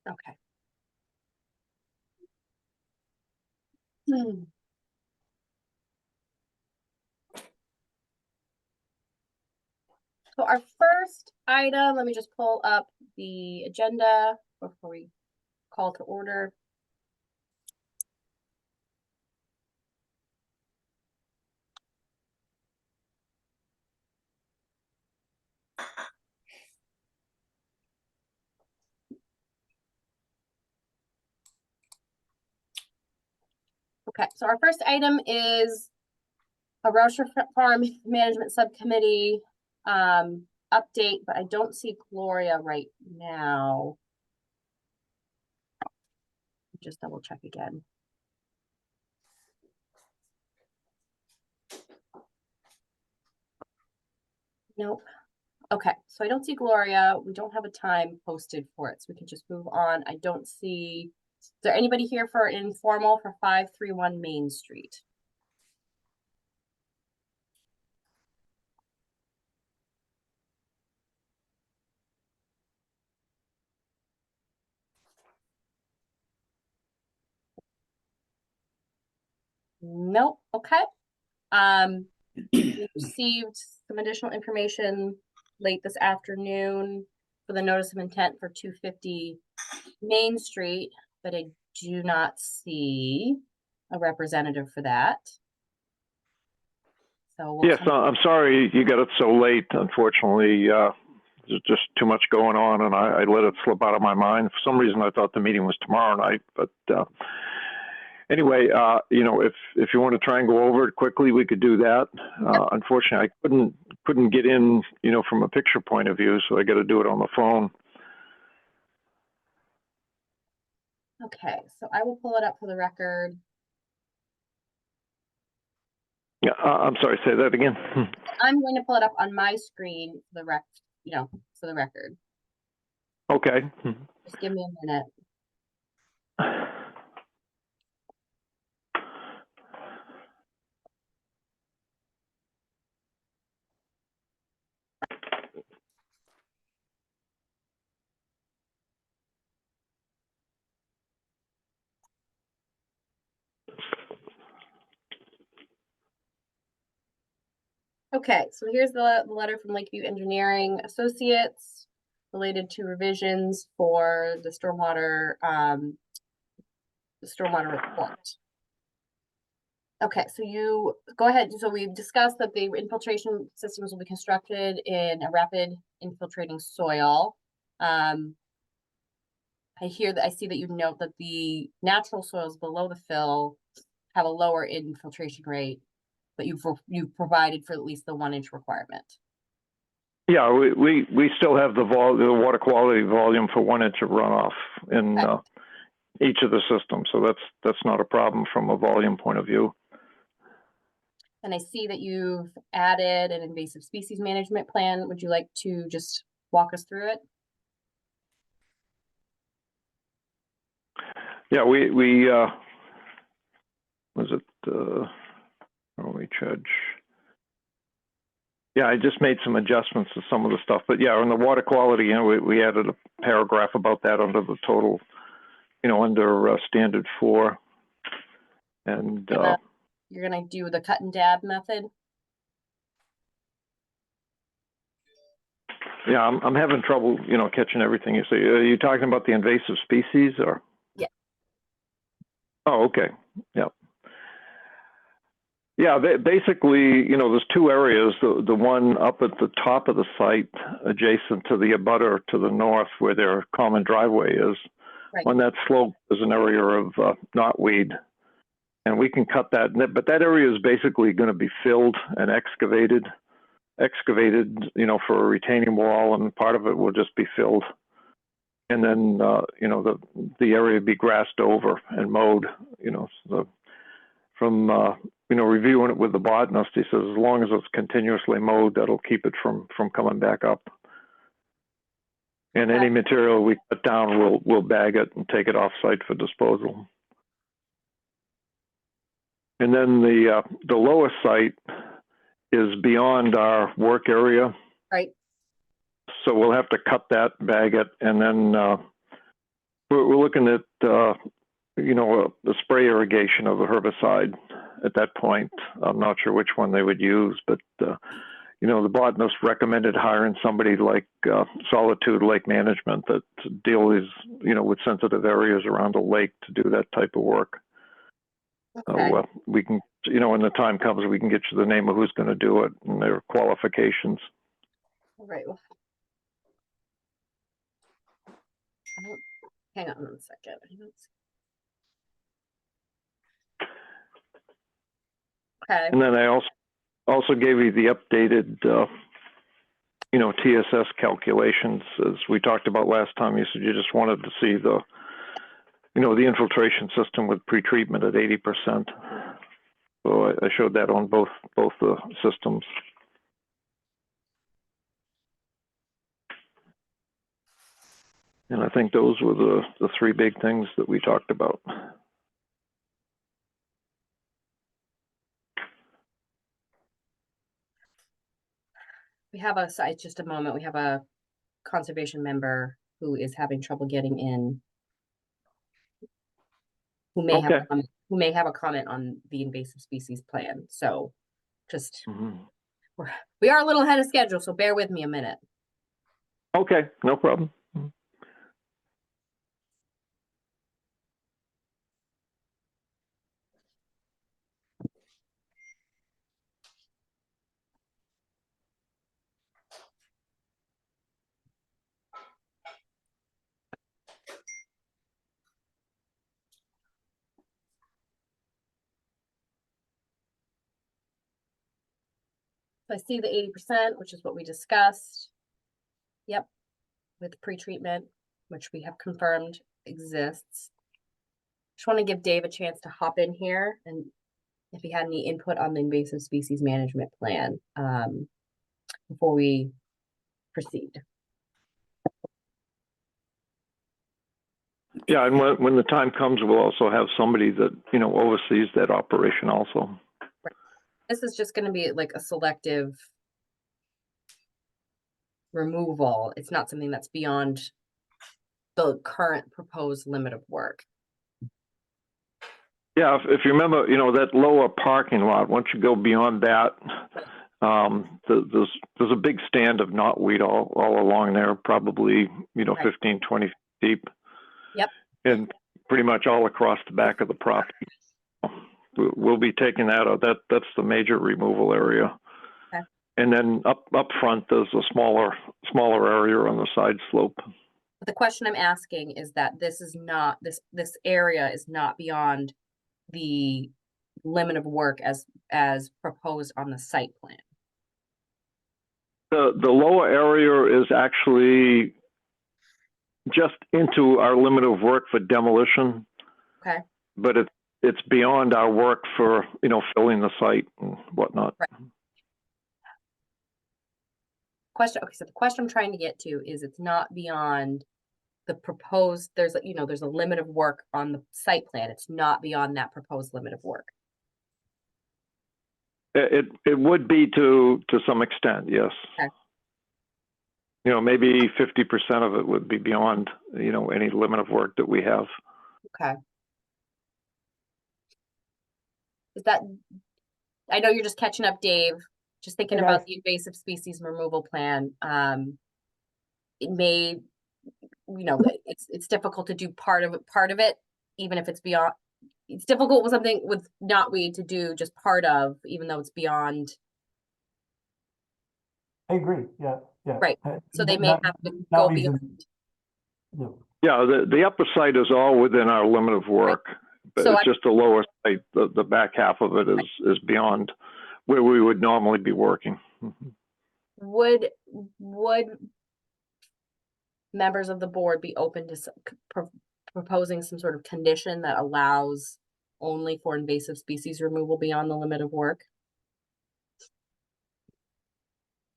Okay. So our first item, let me just pull up the agenda before we call to order. Okay, so our first item is a Rocher Farm Management Subcommittee update, but I don't see Gloria right now. Just double check again. Nope. Okay, so I don't see Gloria. We don't have a time posted for it, so we can just move on. I don't see, is there anybody here for an informal for 531 Main Street? Nope. Okay. We received some additional information late this afternoon for the notice of intent for 250 Main Street, but I do not see a representative for that. So we'll Yes, I'm sorry you got it so late. Unfortunately, there's just too much going on, and I let it slip out of my mind. For some reason, I thought the meeting was tomorrow night, but anyway, you know, if you want to try and go over it quickly, we could do that. Unfortunately, I couldn't get in, you know, from a picture point of view, so I got to do it on the phone. Okay, so I will pull it up for the record. Yeah, I'm sorry, say that again. I'm going to pull it up on my screen for the for the record. Okay. Just give me a minute. Okay, so here's the letter from Lakeview Engineering Associates related to revisions for the stormwater report. Okay, so you go ahead. So we've discussed that the infiltration systems will be constructed in a rapid infiltrating soil. I see that you note that the natural soils below the fill have a lower infiltration rate, but you've provided for at least the 1 inch requirement. Yeah, we still have the water quality volume for 1 inch of runoff in each of the systems, so that's not a problem from a volume point of view. And I see that you've added an invasive species management plan. Would you like to just walk us through it? Yeah, we was it Judge? Yeah, I just made some adjustments to some of the stuff, but yeah, on the water quality, you know, we added a paragraph about that under the total, you know, under standard 4, and you're gonna do the cut and dab method. Yeah, I'm having trouble, you know, catching everything you say. Are you talking about the invasive species, or? Yeah. Oh, okay. Yep. Yeah, basically, you know, there's 2 areas. The one up at the top of the site, adjacent to the abutter to the north, where their common driveway is. Right. On that slope is an area of knotweed, and we can cut that. But that area is basically going to be filled and excavated, you know, for a retaining wall, and part of it will just be filled. And then, you know, the area be grassed over and mowed, you know. So from, you know, reviewing it with the botanist, he says as long as it's continuously mowed, that'll keep it from coming back up. And any material we cut down, we'll bag it and take it off site for disposal. And then the lowest site is beyond our work area. Right. So we'll have to cut that, bag it, and then we're looking at, you know, a spray irrigation of a herbicide at that point. I'm not sure which one they would use, but, you know, the botanist recommended hiring somebody like Solitude Lake Management that deals, you know, with sensitive areas around a lake to do that type of work. Okay. So we can, you know, when the time comes, we can get you the name of who's going to do it and their qualifications. All right. Well, hang on 1 second. Okay. And then I also gave you the updated, you know, TSS calculations, as we talked about last time. You said you just wanted to see the, you know, the infiltration system with pretreatment at 80%. So I showed that on both the systems. And I think those were the three big things that we talked about. We have just a moment. We have a conservation member who is having trouble getting in, who may have a comment on the invasive species plan. So just, we are a little ahead of schedule, so bear with me a minute. Okay, no problem. So I see the 80%, which is what we discussed. Yep, with pretreatment, which we have confirmed exists. Just want to give Dave a chance to hop in here and if he had any input on the invasive species management plan before we proceed. Yeah, and when the time comes, we'll also have somebody that, you know, oversees that operation also. Right. This is just going to be like a selective removal. It's not something that's beyond the current proposed limit of work. Yeah, if you remember, you know, that lower parking lot, once you go beyond that, there's a big stand of knotweed all along there, probably, you know, 15, 20 feet deep. Yep. And pretty much all across the back of the property. We'll be taking that out. That's the major removal area. Okay. And then up front, there's a smaller area on the side slope. But the question I'm asking is that this is not, this area is not beyond the limit of work as proposed on the site plan. The lower area is actually just into our limit of work for demolition. Okay. But it's beyond our work for, you know, filling the site and whatnot. Right. Question. Okay, so the question I'm trying to get to is it's not beyond the proposed, there's a limit of work on the site plan. It's not beyond that proposed limit of work. It would be to some extent, yes. Okay. You know, maybe 50% of it would be beyond, you know, any limit of work that we have. Okay. Is that, I know you're just catching up, Dave, just thinking about the invasive species removal plan. It may, you know, it's difficult to do part of it, even if it's beyond, it's difficult with something with knotweed to do just part of, even though it's beyond. I agree. Yeah. Right. So they may have to go beyond. Yeah, the upper site is all within our limit of work, right. But so it's just the lower site, the back half of it is beyond where we would normally be working. Would members of the board be open to proposing some sort of condition that allows only for invasive species removal beyond the limit of work?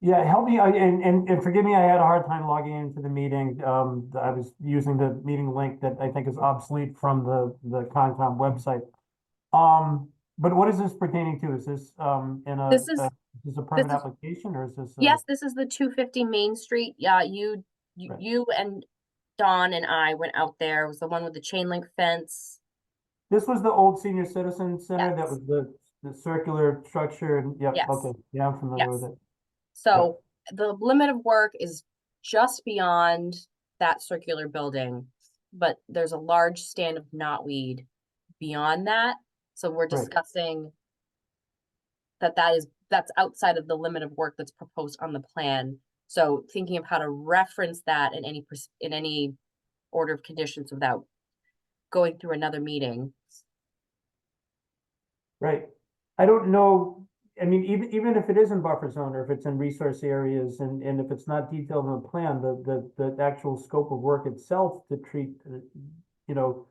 Yeah, help me, and forgive me, I had a hard time logging into the meeting. I was using the meeting link that I think is obsolete from the Concom website. But what is this pertaining to? Is this is this a permit application, or is this? Yes, this is the 250 Main Street. Yeah, you and Dawn and I went out there. It was the one with the chain link fence. This was the old senior citizen center, that Yes. was the circular structure, and, yep, Yes. okay, yeah, I'm familiar with Yes. it. So the limit of work is just beyond that circular building, but there's a large stand of knotweed beyond that. So we're Right. discussing that's outside of the limit of work that's proposed on the plan. So thinking of how to reference that in any order of conditions without going through another meeting. Right. I don't know, I mean, even if it is in buffer zone, or if it's in resource areas, and if it's not detailed in the plan, the actual scope of work itself to treat, you know,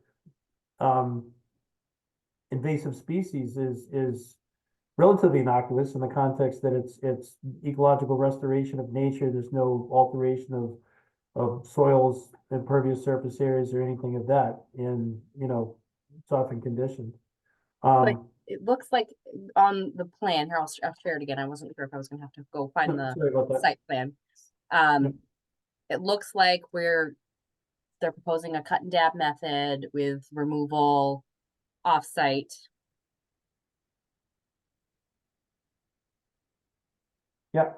invasive species is relatively innocuous in the context that it's ecological restoration of nature. There's no alteration of soils, impervious surface areas, or anything of that in, softened conditions. It looks like on the plan here, I'll share it again. I wasn't sure if I was gonna have to go find the Sorry about that. site plan. It looks like they're proposing a cut and dab method with removal off-site. Yeah,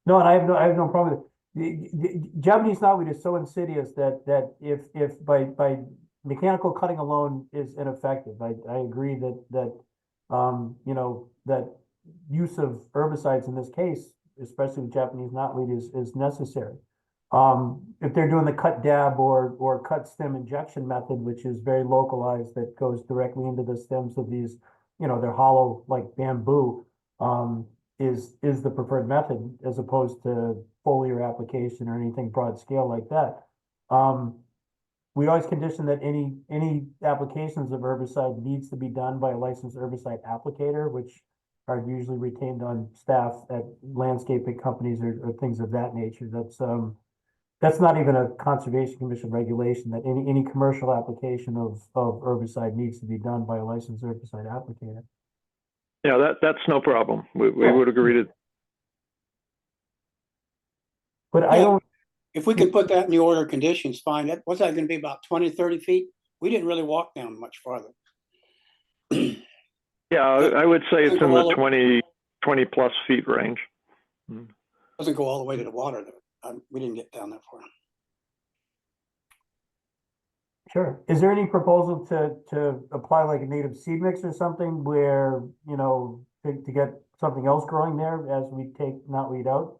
no, and I have no problem with it. The Japanese knotweed is so insidious that if by mechanical cutting alone is ineffective, I agree that that use of herbicides in this case, especially with Japanese knotweed, is necessary. If they're doing the cut dab or cut stem injection method, which is very localized, that goes directly into the stems of these, they're hollow like bamboo, is the preferred method, as opposed to foliar application or anything broad scale like that. We always condition that any applications of herbicide needs to be done by a licensed herbicide applicator, which are usually retained on staff at landscaping companies or things of that nature. That's not even a Conservation Commission regulation, that any commercial application of herbicide needs to be done by a licensed herbicide applicator. Yeah, that's no problem. We Yeah. would agree to. But I Yeah. don't, If we could put that in the order of conditions, fine. What's that gonna be, about 20, 30 feet? We didn't really walk down much farther. Yeah, I would say it's in Well, the 20 plus feet range. Doesn't go all the way to the water though. We didn't get down that far. sure. Is there any proposal to apply like a native seed mix or something where, to get something else growing there as we take knotweed out?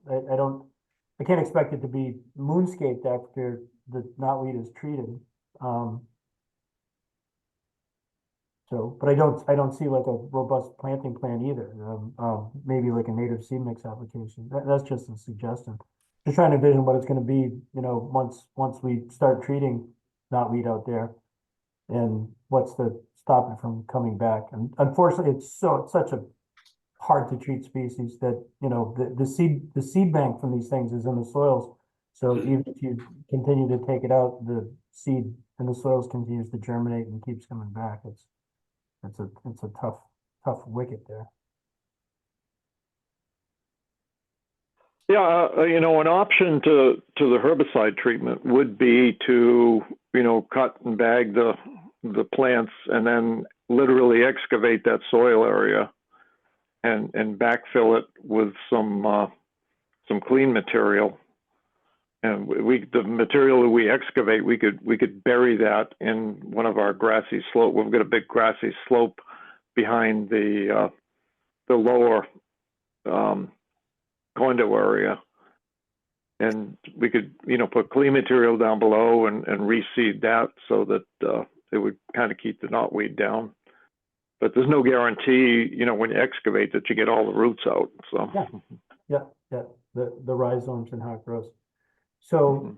I can't expect it to be moonscaped after the knotweed is treated. But I don't see like a robust planting plan either. Maybe like a native seed mix application. That's just a suggestion. Just trying to envision what it's gonna be, once we start treating knotweed out there. And what's to stop it from coming back. And unfortunately, it's such a hard to treat species that, the seed bank from these things is in the soils. So even if you continue to take it out, the seed in the soils continues to germinate and keeps coming back. It's a tough wicket there. Yeah, an option to the herbicide treatment would be to, cut and bag the plants and then literally excavate that soil area and backfill it with some clean material. And the material that we excavate, we could bury that in one of our grassy slope. We've got a big grassy slope behind the lower condo area, and we could put clean material down below and reseed that so that it would kind of keep the knotweed down. But there's no guarantee, when you excavate, that you get all the roots out. So Yeah, the rhizomes and how it grows. So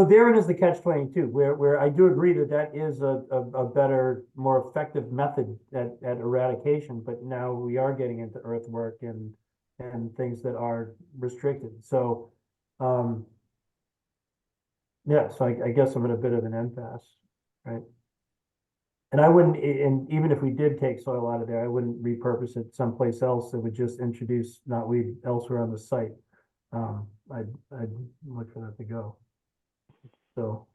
therein is the catch-22, where I do agree that is a better, more effective method at eradication, but now we are getting into earthwork and things that are restricted. So, yeah, so I guess I'm at a bit of an impasse, right? And I wouldn't, and even if we did take soil out of there, I wouldn't repurpose it someplace else. That would just introduce knotweed elsewhere on the site. I'd look for that to go. So,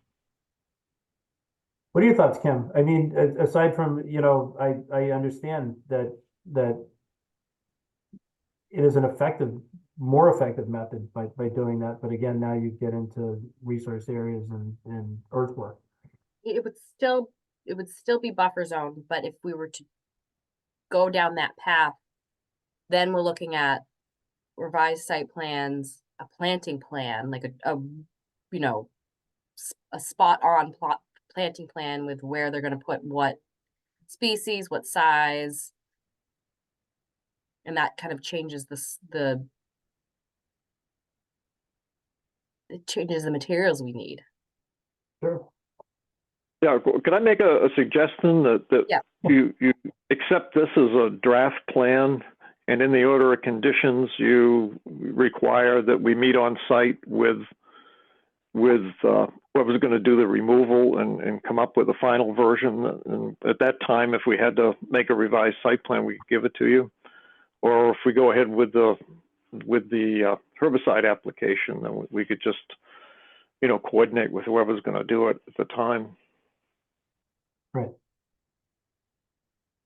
What are your thoughts, Kim? I mean, aside from, you know, I understand that it is an effective, more effective method by doing that, but again, now you get into resource areas and earthwork. It would still be buffer zone, but if we were to go down that path, then we're looking at revised site plans, a planting plan, like a you know, a spot on plot planting plan with where they're gonna put what species, what size. And that kind of changes it changes the materials we need. Sure. Yeah, can I make a suggestion that Yeah. you accept this as a draft plan, and in the order of conditions, you require that we meet on site with whoever's going to do the removal and come up with a final version. And at that time, if we had to make a revised site plan, we could give it to you. Or if we go ahead with the herbicide application, then we could just, you know, coordinate with whoever's going to do it at the time. Right.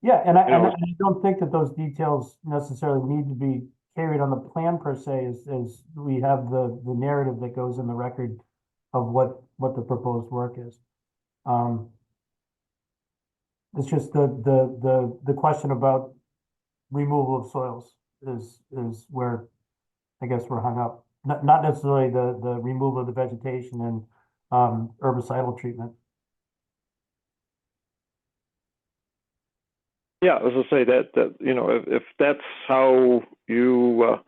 Yeah, and You know, I don't think that those details necessarily need to be carried on the plan per se, as we have the narrative that goes in the record of what the proposed work is. It's just the question about removal of soils is where I guess we're hung up. Not necessarily the removal of the vegetation and herbicidal treatment. yeah, as I say, that you know, if that's how you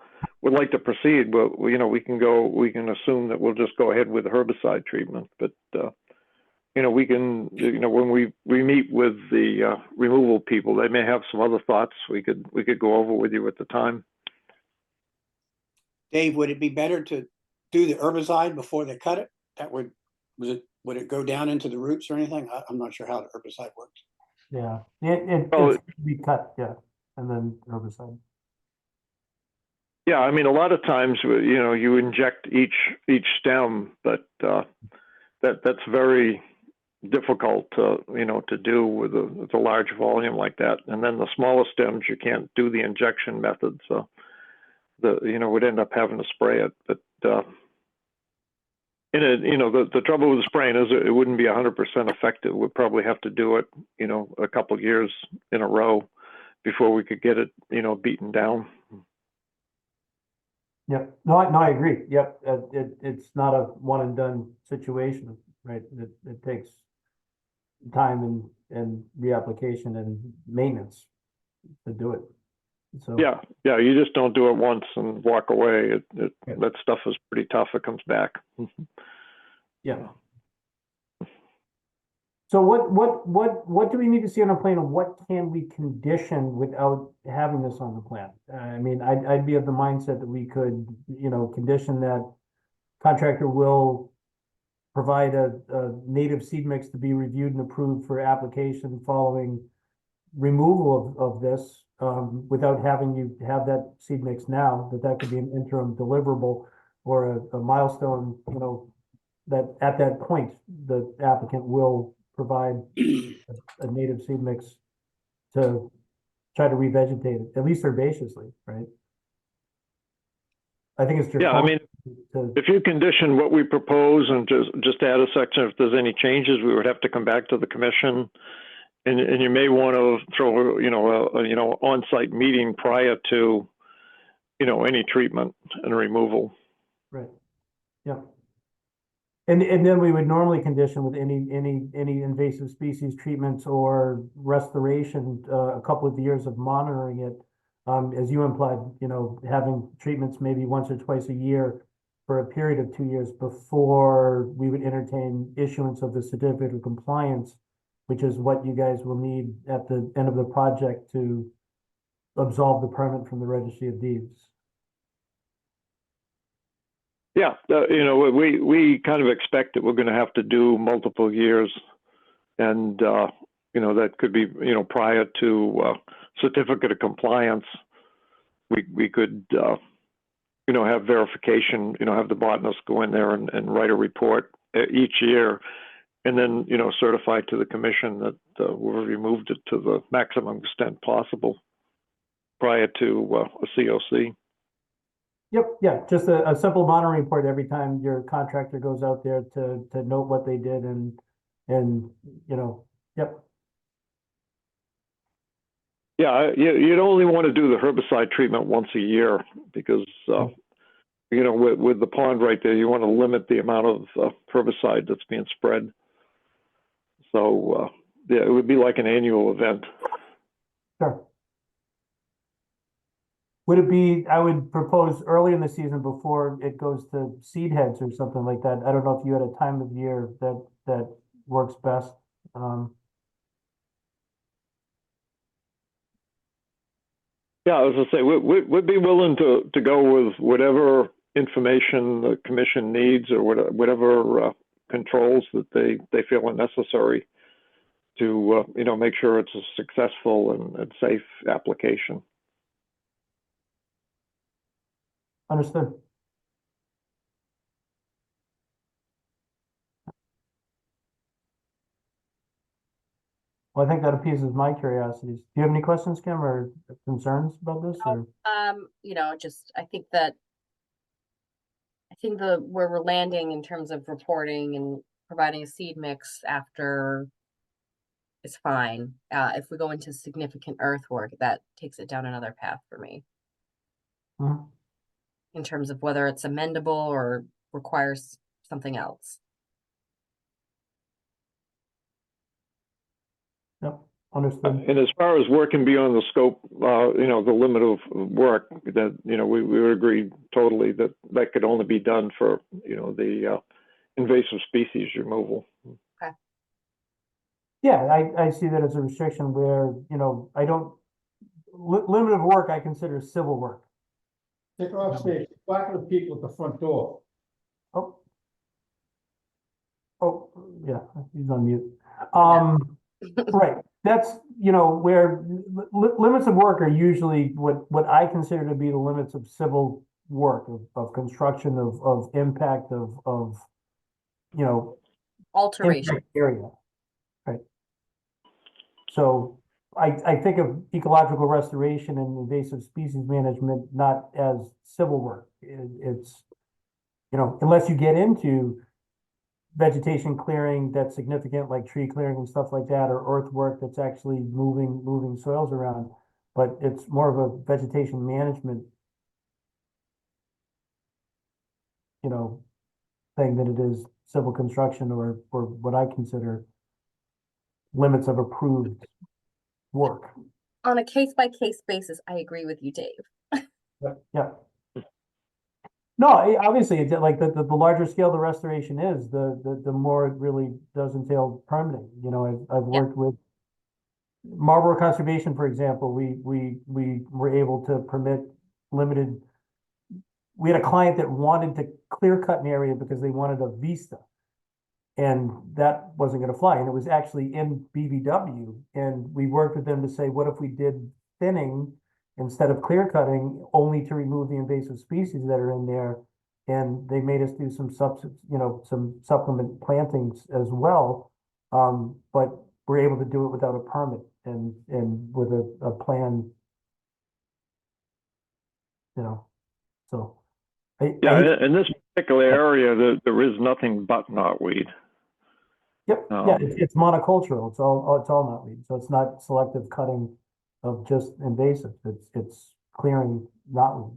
would like to proceed, well, you know, we can assume that we'll just go ahead with the herbicide treatment. But you know, we can, you know, when we meet with the removal people, they may have some other thoughts we could go over with you at the time. Dave, would it be better to do the herbicide before they cut it? That would it go down into the roots or anything? I'm not sure how the herbicide works. Yeah, Well, it's to be cut, yeah, and then herbicide. Yeah, I mean, a lot of times, you know, you inject each stem, but that's very difficult to, you know, to do with a large volume like that. And then the smaller stems, you can't do the injection method, so you know, we'd end up having to spray it. But you know, the trouble with spraying is it wouldn't be 100% effective. We'd probably have to do it, you know, a couple of years in a row before we could get it, you know, beaten down. Yep, no, I agree, yep, it's not a one and done situation, right? It takes time and reapplication and maintenance to do it, so. Yeah, you just don't do it once and walk away. Yeah. That stuff is pretty tough. It comes back. Yeah. So what do we need to see on a plan, and what can we condition without having this on the plan? I mean, I'd be of the mindset that we could, you know, condition that contractor will provide a native seed mix to be reviewed and approved for application following removal of this, without having you have that seed mix now, that could be an interim deliverable or a milestone, you know, that at that point, the applicant will provide a native seed mix to try to revegetate it, at least herbaceously, right? I think it's. Yeah, I mean, if you condition what we propose and just add a section, if there's any changes, we would have to come back to the commission, and you may want to throw, you know, on-site meeting prior to, you know, any treatment and removal. Right. Yeah. And then we would normally condition with any invasive species treatments or restoration, a couple of years of monitoring it. As you implied, you know, having treatments maybe once or twice a year for a period of 2 years before we would entertain issuance of the certificate of compliance, which is what you guys will need at the end of the project to absolve the permit from the Registry of Deeds. Yeah, you know, we kind of expect that we're going to have to do multiple years, and you know, that could be, you know, prior to certificate of compliance. We could you know, have verification, you know, have the botanist go in there and write a report each year, and then, you know, certify to the commission that we've removed it to the maximum extent possible prior to a COC. Yep, yeah, just a simple monitoring report every time your contractor goes out there to note what they did and, you know, yep. Yeah, you'd only want to do the herbicide treatment once a year because, you know, with the pond right there, you want to limit the amount of herbicide that's being spread. So, yeah, it would be like an annual event. Sure. Would it be, I would propose early in the season before it goes to seed heads or something like that. I don't know if you had a time of year that works best. Yeah, I was gonna say, we'd be willing to go with whatever information the commission needs or whatever controls that they feel are necessary to, you know, make sure it's a successful and safe application. Understood. Well, I think that appeases my curiosities. Do you have any questions, Kim, or concerns about this, or? You know, just, I think that where we're landing in terms of reporting and providing a seed mix after is fine. If we go into significant earthwork, that takes it down another path for me Mhm. in terms of whether it's amendable or requires something else. Yep, understood. And as far as working beyond the scope, you know, the limit of work, that, you know, we would agree totally that that could only be done for, you know, the invasive species removal. Yeah, I see that as a restriction where, you know, I don't, limit of work I consider civil work. Take her off stage, talk to the people at the front door. Oh. Oh, yeah, he's on mute. Right, that's, you know, where limits of work are usually what I consider to be the limits of civil work, of construction, of impact, of, you know, Alteration. impact area. Right. So I think of ecological restoration and invasive species management not as civil work. It's, you know, unless you get into vegetation clearing that's significant, like tree clearing and stuff like that, or earthwork that's actually moving soils around. But it's more of a vegetation management, you know, thing than it is civil construction or what I consider limits of approved work. On a case-by-case basis, I agree with you, Dave. Yeah. No, obviously, it's like the larger scale the restoration is, the more it really does entail permitting. You know, I've worked with Marlboro Conservation, for example. We were able to permit limited. We had a client that wanted to clear cut an area because they wanted a vista, and that wasn't going to fly. And it was actually in BVW, and we worked with them to say, what if we did thinning instead of clear cutting, only to remove the invasive species that are in there. And they made us do some some supplement plantings as well. But we're able to do it without a permit and with a plan, you know, so. Yeah, in this particular area, there is nothing but knotweed. Yep, yeah, it's monocultural. It's all knotweed. So it's not selective cutting of just invasive. It's clearing knotweed.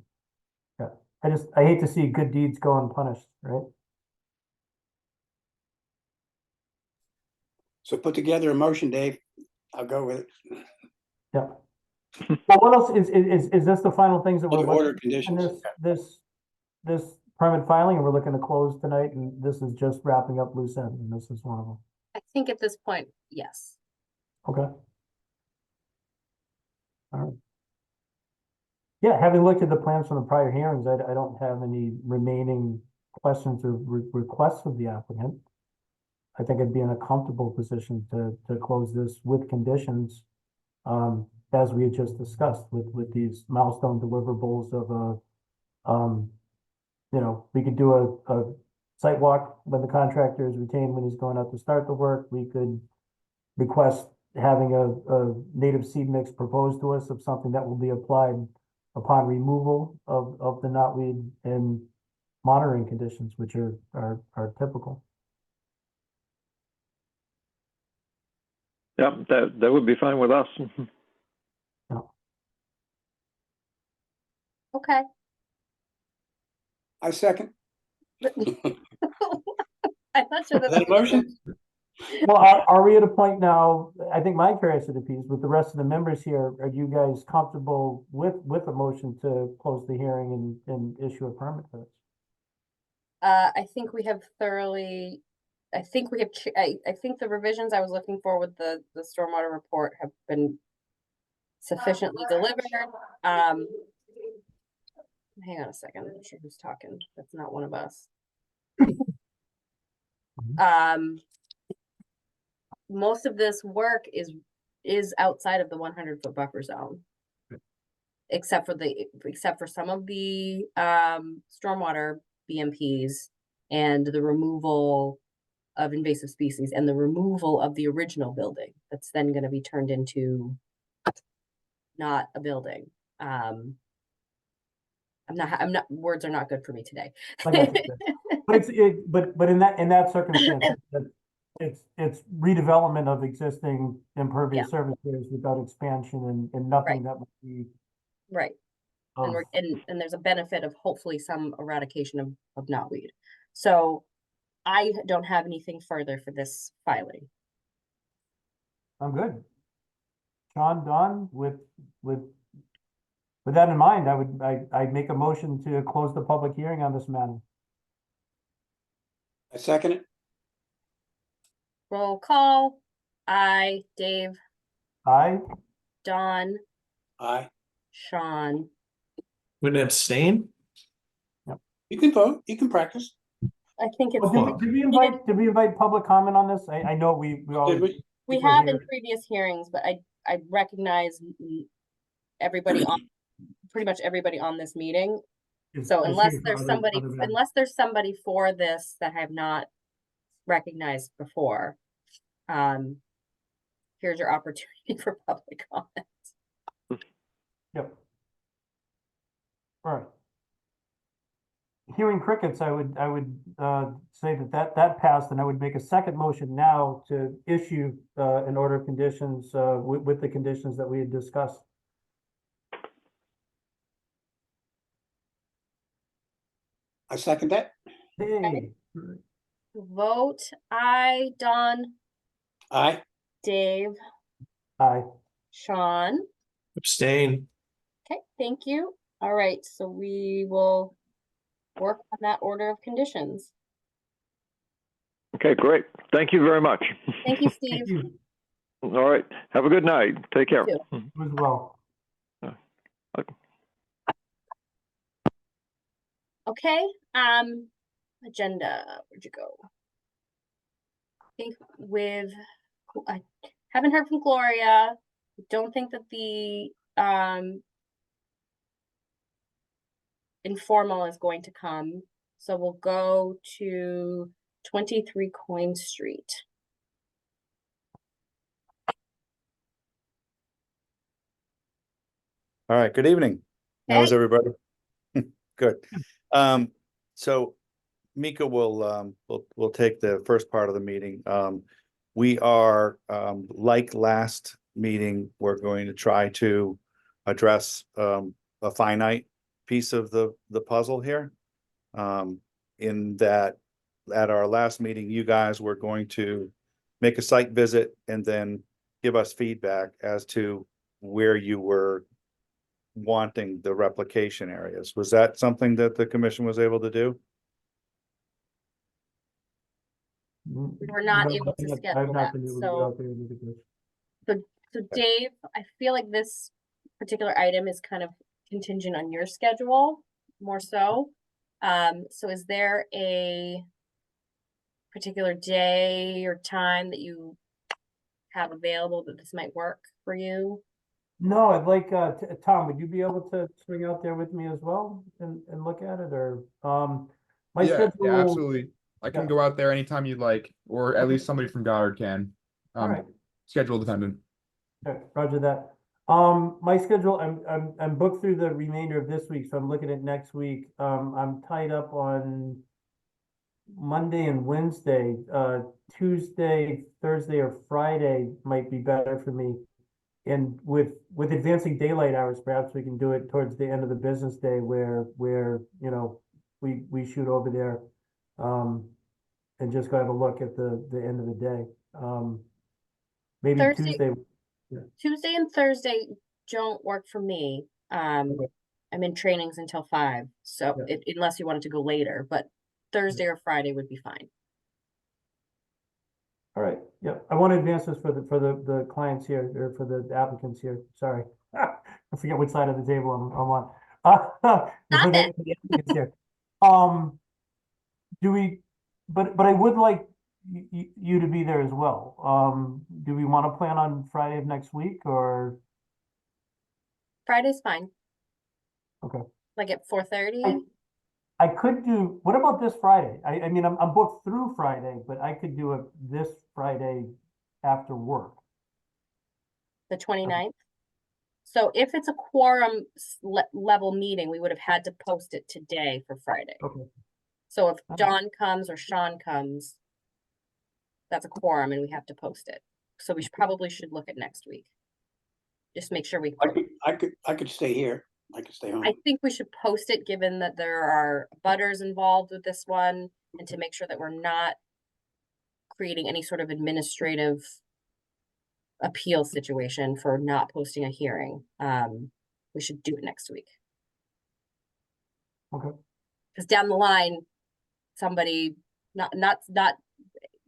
Yeah, I hate to see good deeds go unpunished, right? So put together a motion, Dave. I'll go with it. Yeah. Well, what else is this the final things that we're Order looking in conditions. this permit filing, and we're looking to close tonight, and this is just wrapping up loose ends, and this is one of them. I think at this point, yes. Okay. All right. Yeah, having looked at the plans from the prior hearings, I don't have any remaining questions or requests of the applicant. I think I'd be in a comfortable position to close this with conditions, as we had just discussed with these milestone deliverables of a, you know, we could do a site walk when the contractor is retained when he's going out to start the work. We could request having a native seed mix proposed to us of something that will be applied upon removal of the knotweed and monitoring conditions, which are typical. Yeah, that would be fine with us. Okay. I second. I'm not sure Is that a motion? Well, are we at a point now, I think my curiosity piece with the rest of the members here, are you guys comfortable with a motion to close the hearing and issue a permit for this? I think we have thoroughly, I think we have, I think the revisions I was looking for with the stormwater report have been sufficiently delivered. Hang on a second, I'm not sure who's talking. That's not one of us. Most of this work is outside of the 100-foot buffer zone. Except for some of the stormwater BMPs and the removal of invasive species and the removal of the original building that's then going to be turned into not a building. I'm not, words are not good for me today. But in that circumstance, it's redevelopment of existing impervious surface areas without expansion and nothing that would be. Right. of- And there's a benefit of hopefully some eradication of knotweed. So I don't have anything further for this filing. I'm good. Sean, Don, with that in mind, I'd make a motion to close the public hearing on this matter. I second it. Roll call. I, Dave, Aye? Don, Aye. Sean. Would abstain? You can vote, you can practice. I think it's, Well, did we invite public comment on this? I know we Did always. we? we people have in here. previous hearings, but I recognize everybody on, pretty much everybody on this meeting. So is unless here for there's other somebody, matters. unless there's somebody for this that I have not recognized before, here's your opportunity for public comment. Yep. All right. Hearing crickets, I would say that passed, and I would make a second motion now to issue an order of conditions with the conditions that we had discussed. I second that. Hey, Vote I, Don, Aye. Dave, aye. Sean. Abstain. Okay, thank you. All right, so we will work on that order of conditions. Okay, great. Thank you very much. Thank you, Thank Steve. you All right. Have a good night. Take care. You as well. Okay, agenda, where'd you go? I think I haven't heard from Gloria. Don't think that the informal is going to come. So we'll go to 23 Coin Street. All right, good evening. How's Hey. everybody? Good. So Mika will take the first part of the meeting. We are, like last meeting, we're going to try to address a finite piece of the puzzle here. In that, at our last meeting, you guys were going to make a site visit and then give us feedback as to where you were wanting the replication areas. Was that something that the commission was able to do? We were not No, able to I've schedule not that, been able to get so- out there and do this. So Dave, I feel like this particular item is kind of contingent on your schedule, more so. So is there a particular day or time that you have available that this might work for you? No, I'd like, Tom, would you be able to swing out there with me as well and look at it, or, my Yeah, schedule? absolutely. I can Yeah. go out there anytime you'd like, or at least somebody from Goddard can. All right. Schedule dependent. Okay, roger that. My schedule, I'm booked through the remainder of this week, so I'm looking at next week. I'm tied up on Monday and Wednesday. Tuesday, Thursday, or Friday might be better for me. And with advancing daylight hours, perhaps we can do it towards the end of the business day where, you know, we shoot over there, and just go have a look at the end of the day. Maybe Thursday- Tuesday. Tuesday and Thursday don't work for me. Okay. I'm in trainings until 5, so Yeah. unless you wanted to go later, but Thursday or Friday would be fine. All right, yep, I want to advance this for the clients here, or for the applicants here, sorry. I forget which side of the table I'm on. For the applicants here. Do we, but I would like you to be there as well. Do we want to plan on Friday of next week, or? Friday's fine. Okay. Like at 4:30? I could do, what about this Friday? I mean, I'm booked through Friday, but I could do it this Friday after work. The 29th? So if it's a quorum level meeting, we would have had to post it today for Friday. Okay. So if Okay. John comes or Sean comes, that's a quorum and we have to post it. So we probably should look at next week. Just make sure we, I could stay here. I could stay home. I think we should post it, given that there are butters involved with this one, and to make sure that we're not creating any sort of administrative appeal situation for not posting a hearing. We should do it next week. Okay. Because down the line, somebody, not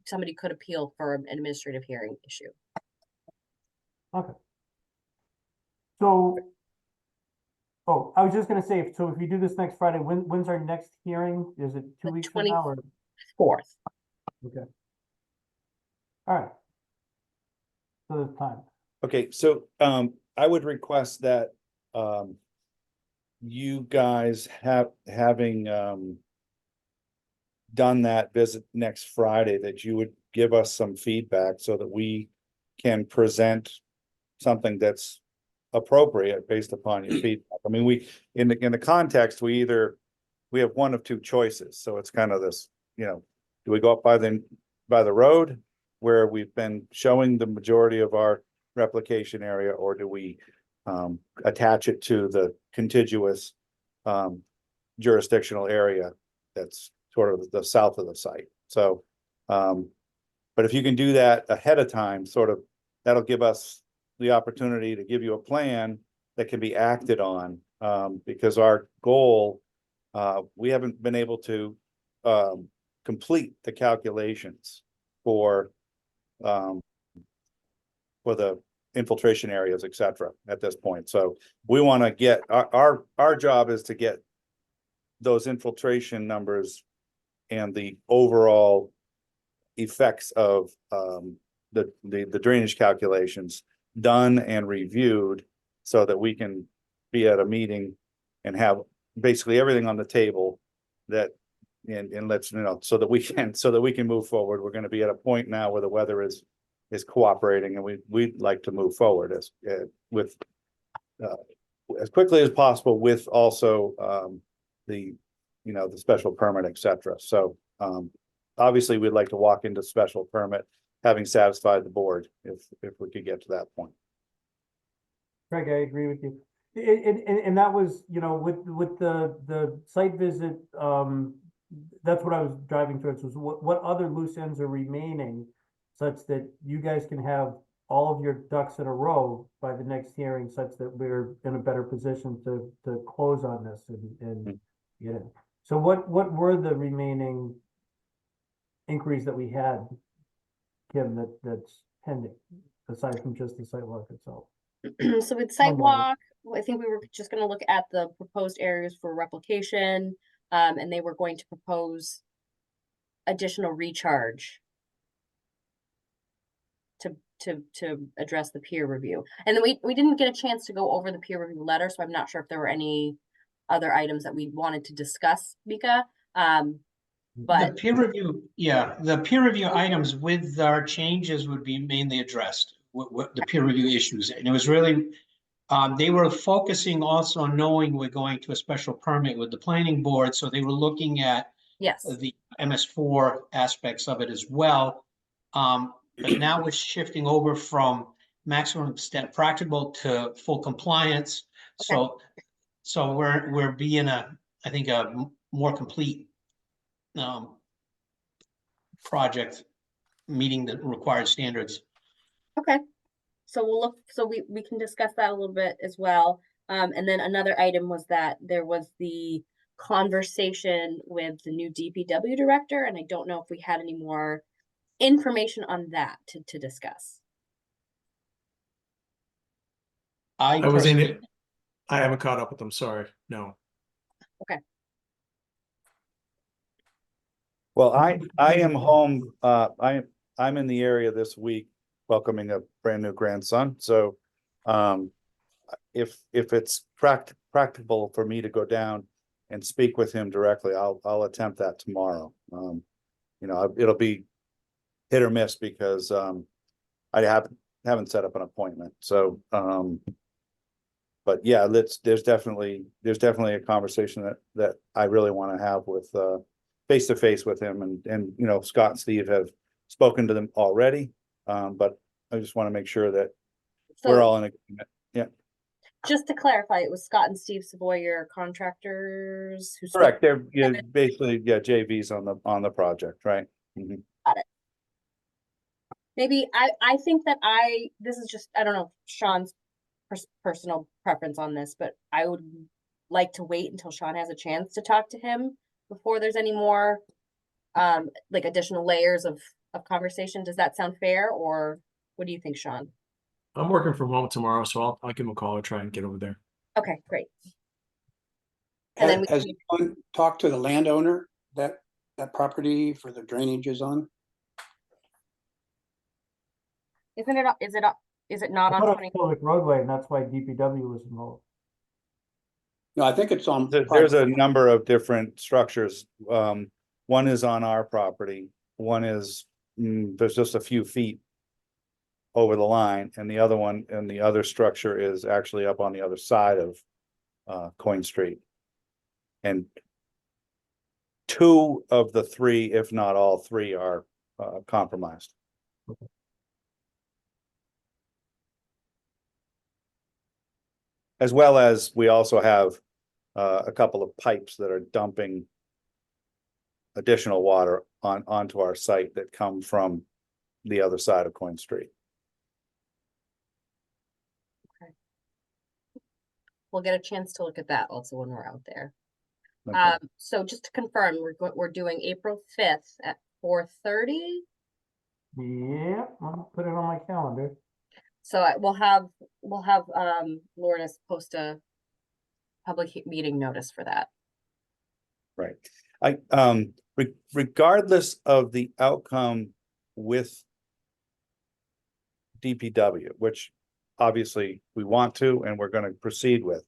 somebody could appeal for an administrative hearing issue. So, oh, I was just gonna say, so if we do this next Friday, when's our next hearing? Is it 2 The weeks from now, or? 4th. Okay. All right. So there's time. Okay, so I would request that you guys having done that visit next Friday, that you would give us some feedback so that we can present something that's appropriate based upon your feedback. I mean, we, in the context, we have one of two choices, so it's kind of this, you know, do we go up by the road where we've been showing the majority of our replication area, or do we attach it to the contiguous jurisdictional area that's sort of the south of the site? So, but if you can do that ahead of time, sort of, that'll give us the opportunity to give you a plan that can be acted on, because our goal, we haven't been able to complete the calculations for the infiltration areas, et cetera, at this point. So we want to get, our job is to get those infiltration numbers and the overall effects of the drainage calculations done and reviewed, so that we can be at a meeting and have basically everything on the table that, and let's, you know, so that we can move forward. We're going to be at a point now where the weather is cooperating, and we'd like to move forward with as quickly as possible, with also the, you know, the special permit, et cetera. So obviously we'd like to walk into special permit having satisfied the board, if we could get to that point. Craig, I agree with you. And that was, you know, with the site visit, that's what I was driving towards, was what other loose ends are remaining, such that you guys can have all of your ducks in a row by the next hearing, such that we're in a better position to close on this and you know. So what were the remaining inquiries that we had, Kim, that's pending, aside from just the sidewalk itself? So with sidewalk, I think we were just gonna look at the proposed areas for replication, and they were going to propose additional recharge to address the peer review. And then we didn't get a chance to go over the peer review letter, so I'm not sure if there were any other items that we wanted to discuss, Mika. but The peer review, yeah, the peer review items with our changes would be mainly addressed, what the peer review issues. And it was really, they were focusing also on knowing we're going to a special permit with the planning board, so they were looking at yes, the MS4 aspects of it as well. But now we're shifting over from maximum extent practicable to full compliance. Okay. So we're being I think more complete project meeting the required standards. okay. So we'll look, so we can discuss that a little bit as well. And then another item was that there was the conversation with the new DPW director, and I don't know if we had any more information on that to discuss. I was in personally- it. I haven't caught up with them, sorry, no. Well, I am home, I'm in the area this week welcoming a brand new grandson, so. If it's practicable for me to go down and speak with him directly, I'll attempt that tomorrow. You know, it'll be hit or miss because, I haven't set up an appointment, so, but yeah, there's definitely a conversation that I really want to have with, face to face with him, and, you know, Scott and Steve have spoken to them already. But I just want to make sure that we're all in agreement. Yeah, Just to clarify, it was Scott and Steve Savoy, your contractors who spoke. correct. They're, yeah, basically, yeah, JVs on the project, right? Mhm. Maybe I think that this is just, I don't know, Sean's personal preference on this, but I would like to wait until Sean has a chance to talk to him before there's any more like additional layers of conversation. Does that sound fair, or what do you think, Sean? I'm working from home tomorrow, so I'll give him a call or try and get over there. Okay, great. And then we Has can- anyone talked to the landowner that property for the drainage is on? is it not I on thought it 20? was public roadway, and that's why DPW was involved. No, I think it's on. There's a number of different structures. One is on our property, one is, there's just a few feet over the line, and the other one, and the other structure is actually up on the other side of Coin Street. And two of the three, if not all three, are compromised. As well as we also have a couple of pipes that are dumping additional water onto our site that come from the other side of Coin Street. We'll get a chance to look at that also when we're out there. Okay. So just to confirm, we're doing April 5th at 4:30. Yeah, I'll put it on my calendar. So we'll have Lourdes post a public meeting notice for that. Right. Regardless of the outcome with DPW, which obviously we want to, and we're gonna proceed with.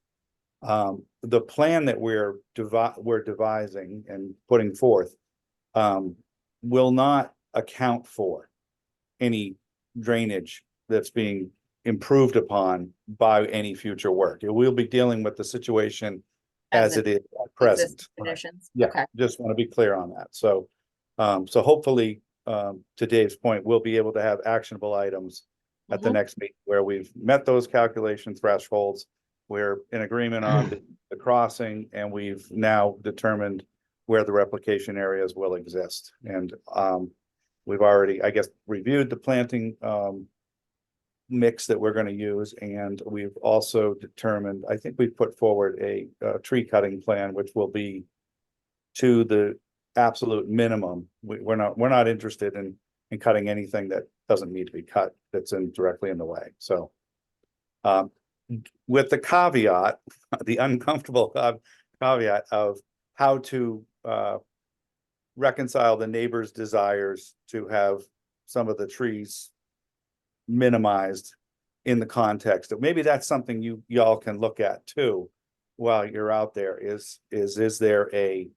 The plan that we're devising and putting forth will not account for any drainage that's being improved upon by any future work. It will be dealing with the situation as it is at present. Existing conditions. Yeah, Okay, just want to be clear on that. So, so hopefully, to Dave's point, we'll be able to have actionable items at the Mhm. next meeting where we've met those calculation thresholds. We're in agreement on the crossing, and we've now determined where the replication areas will exist. And, we've already, I guess, reviewed the planting, mix that we're going to use, and we've also determined, I think we put forward a tree cutting plan, which will be to the absolute minimum. We're not interested in cutting anything that doesn't need to be cut, that's directly in the way. So with the caveat, the uncomfortable caveat of how to reconcile the neighbor's desires to have some of the trees minimized in the context of, maybe that's something y'all can look at too while you're out there, is there a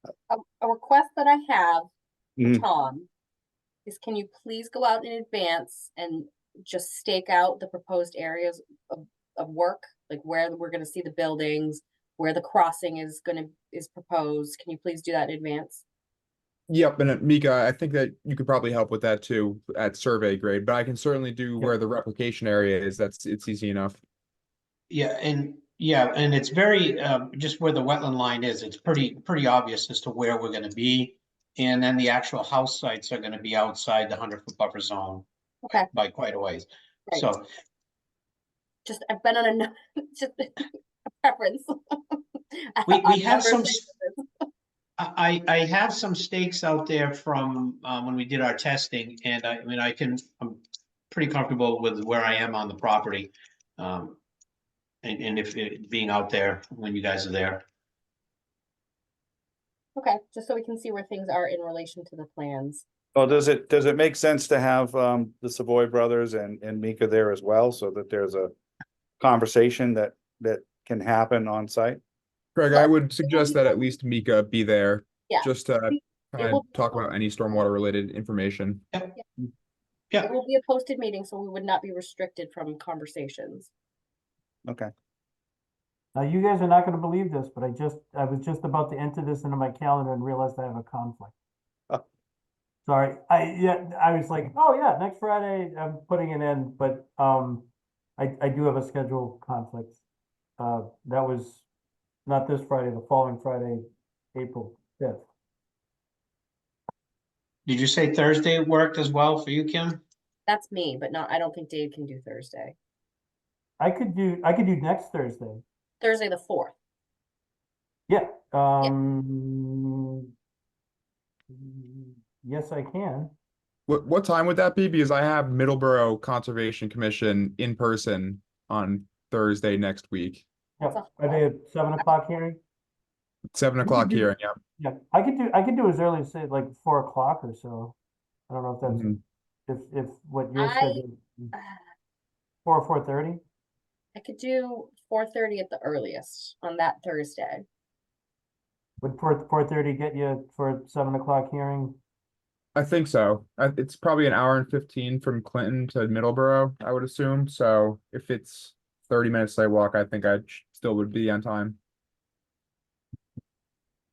A request that I have for Mhm. Tom is, can you please go out in advance and just stake out the proposed areas of work? Like where we're gonna see the buildings, where the crossing is proposed. Can you please do that in advance? Yep, and Mika, I think that you could probably help with that too at survey grade, but I can certainly do Yep. where the replication area is. It's easy enough. Yeah, and it's very, just where the wetland line is, it's pretty obvious as to where we're gonna be. And then the actual house sites are gonna be outside the 100-foot buffer zone Okay, by quite a ways. Right. So, just, I've been on a, just a preference. We On have some numbers and- I have some stakes out there from, when we did our testing, and I mean, I'm pretty comfortable with where I am on the property. And if it being out there when you guys are there. Okay, just so we can see where things are in relation to the plans. Well, does it make sense to have the Savoy brothers and Mika there as well, so that there's a conversation that can happen on site? Craig, I would suggest that at least Mika be there. Yeah. Just to It kind will of talk about any stormwater related information. Yeah, It will be a posted meeting, so we would not be restricted from conversations. Okay. Now, you guys are not gonna believe this, but I was just about to enter this into my calendar and realized I have a conflict. Oh. Sorry, I was like, oh yeah, next Friday, I'm putting it in, but, I do have a schedule conflict. That was not this Friday, the following Friday, April 5th. did you say Thursday worked as well for you, Kim? That's me, but not, I don't think Dave can do Thursday. I could do next Thursday. Thursday, the 4th. Yeah, yes, I can. What time would that be? Because I have Middleborough Conservation Commission in person on Thursday next week. Yeah, That's are they at 7 o'clock hearing? 7 o'clock do- hearing, yeah. Yeah, I could do as early as say like 4 o'clock or so. I don't know if that's, Mhm. if what your I- schedule, 4 or 4:30? I could do 4:30 at the earliest on that Thursday. Would 4:30 get you for 7 o'clock hearing? I think so. It's probably an hour and 15 from Clinton to Middleborough, I would assume. So if it's 30 minutes sidewalk, I think I still would be on time.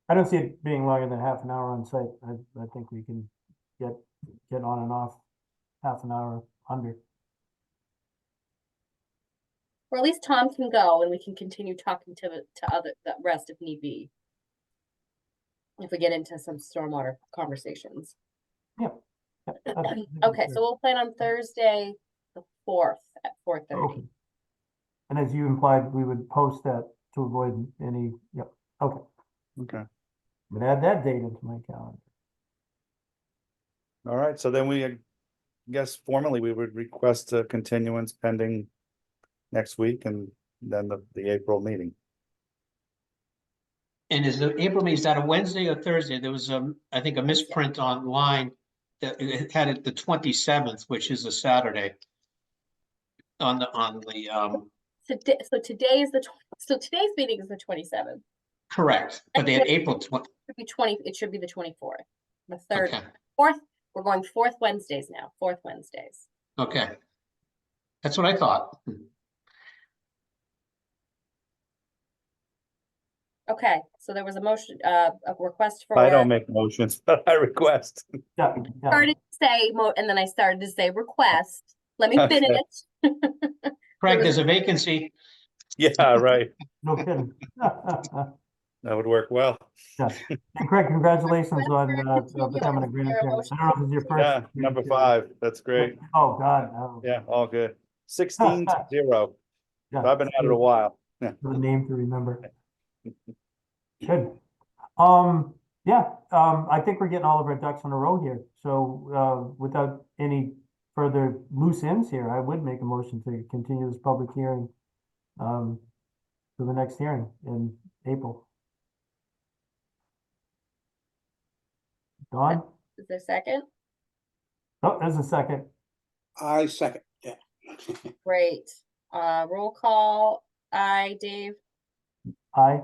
I don't see it being longer than half an hour on site. I think we can get on and off half an hour under. Or at least Tom can go and we can continue talking to the rest if need be. If we get into some stormwater conversations. Yeah. Okay, so we'll plan on Thursday, the 4th at 4:30. Okay. And as you implied, we would post that to avoid any, yep, okay. Okay. But add that date into my calendar. All right, so then I guess formally we would request a continuance pending next week and then the April meeting. And is the April meeting, is that a Wednesday or Thursday? There was I think a misprint online that it had it the 27th, which is a Saturday. On the So today's meeting is the 27th. correct, but they had April It should be the 24th. The third, okay, 4th, we're going 4th Wednesdays now, 4th Wednesdays. okay. That's what I thought. Okay, so there was a motion, a request for. I don't make motions, but I request. Yeah, yeah. Started to say, and then I started to say request. Let me Okay. finish. Craig, there's a vacancy. Yeah, right. No kidding. That would work well. Yeah. And Craig, congratulations on becoming a grandparent. I don't know if it's your first. Yeah, number 5. That's great. Oh, God. Oh, Yeah, all good. 16-0. yeah. I've been at it a while. Yeah. The name to remember. Good. Yeah, I think we're getting all of our ducks in a row here. So, without any further loose ends here, I would make a motion to continue this public hearing, to the next hearing in April. Don? Is there a second? Oh, there's a second. I second, yeah. Great. Roll call. Aye, Dave. Aye.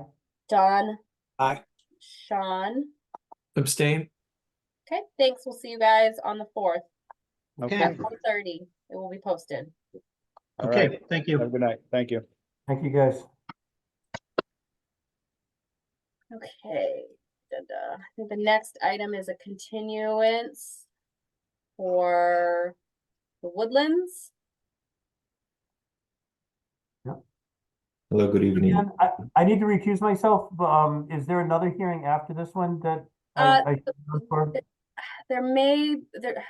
Don. Aye. Sean. Abstain. Okay, thanks. We'll see you guys on the 4th Okay, at 1:30. It will be posted. All right. okay, thank Have you. a good night. Thank you. Thank you, guys. Okay. I think the next item is a continuance for the Woodlands. Hello, good evening. Again, I need to recuse myself, but, is there another hearing after this one that Uh, I should go for? There.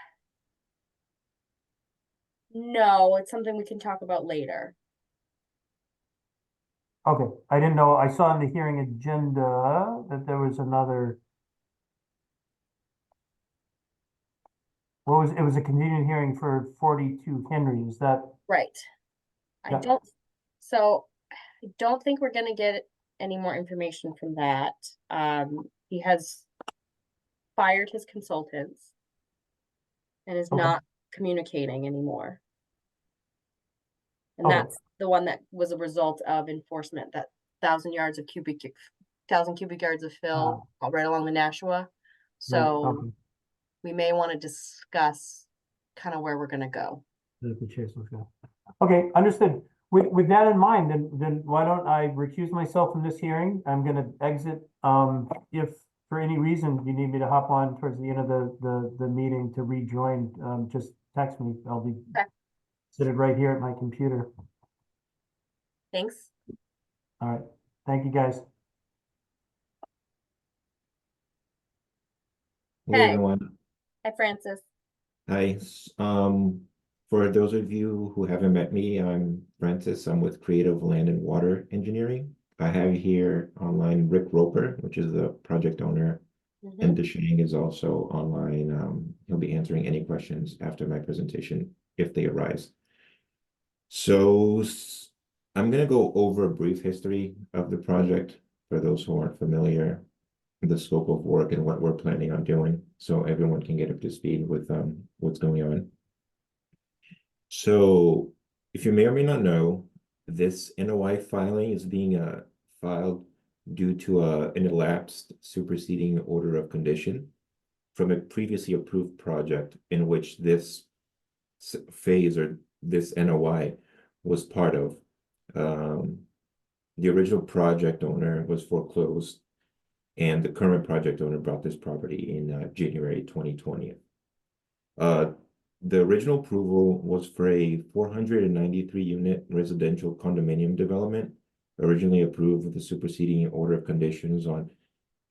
No, it's something we can talk about later. Okay, I didn't know, I saw in the hearing agenda that there was another. It was a continuing hearing for 42 Henry, is that? Right. I Yeah. don't think we're gonna get any more information from that. He has fired his consultants and is Okay. not communicating anymore. And Okay. that's the one that was a result of enforcement, that 1,000 cubic yards of fill right along the Nashua. Right, So okay. we may want to discuss kind of where we're gonna go. The chase was good. Okay, understood. With that in mind, then why don't I recuse myself from this hearing? I'm gonna exit. If for any reason you need me to hop on towards the end of the meeting to rejoin, just text me. I'll be Okay. seated right here at my computer. Thanks. All right. Thank you, guys. Hello, Okay. everyone. Hi, Francis. Hi. For those of you who haven't met me, I'm Francis. I'm with Creative Land and Water Engineering. I have here online Rick Roper, which is the project owner, Mhm. and DeShang is also online. He'll be answering any questions after my presentation if they arise. So I'm going to go over a brief history of the project for those who aren't familiar, the scope of work and what we're planning on doing, so everyone can get up to speed with what's going on. So if you may or may not know, this NOI filing is being filed due to an elapsed superseding order of condition from a previously approved project in which this phase or this NOI was part of. The original project owner was foreclosed, and the current project owner bought this property in January 2020. The original approval was for a 493 unit residential condominium development, originally approved with the superseding order of conditions on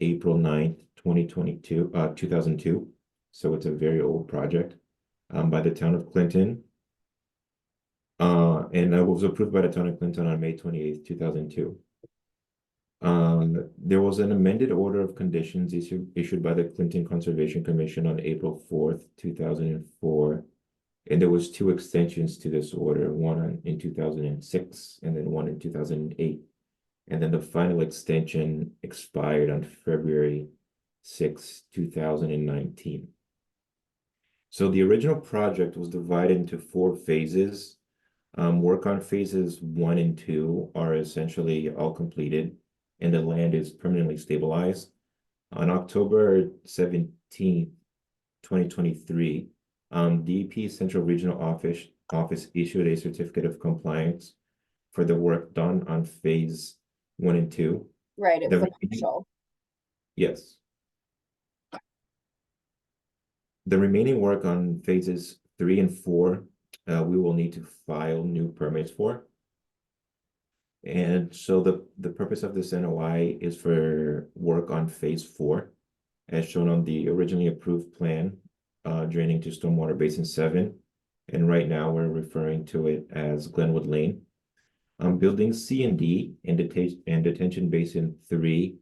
April 9th, 2002. So it's a very old project by the town of Clinton. And it was approved by the town of Clinton on May 28th, 2002. There was an amended order of conditions issued by the Clinton Conservation Commission on April 4th, 2004. And there was 2 extensions to this order, one in 2006 and then one in 2008. And then the final extension expired on February 6, 2019. So the original project was divided into 4 phases. Work on phases 1 and 2 are essentially all completed, and the land is permanently stabilized. On October 17th, 2023, DEP Central Regional Office issued a certificate of compliance for the work done on phase 1 and 2. Right, it The was a remaining- partial. Yes. The remaining work on phases 3 and 4, we will need to file new permits for. And so the purpose of this NOI is for work on phase 4, as shown on the originally approved plan, draining to Stormwater Basin 7. And right now we're referring to it as Glenwood Lane. Buildings C and D and Detention Basin 3,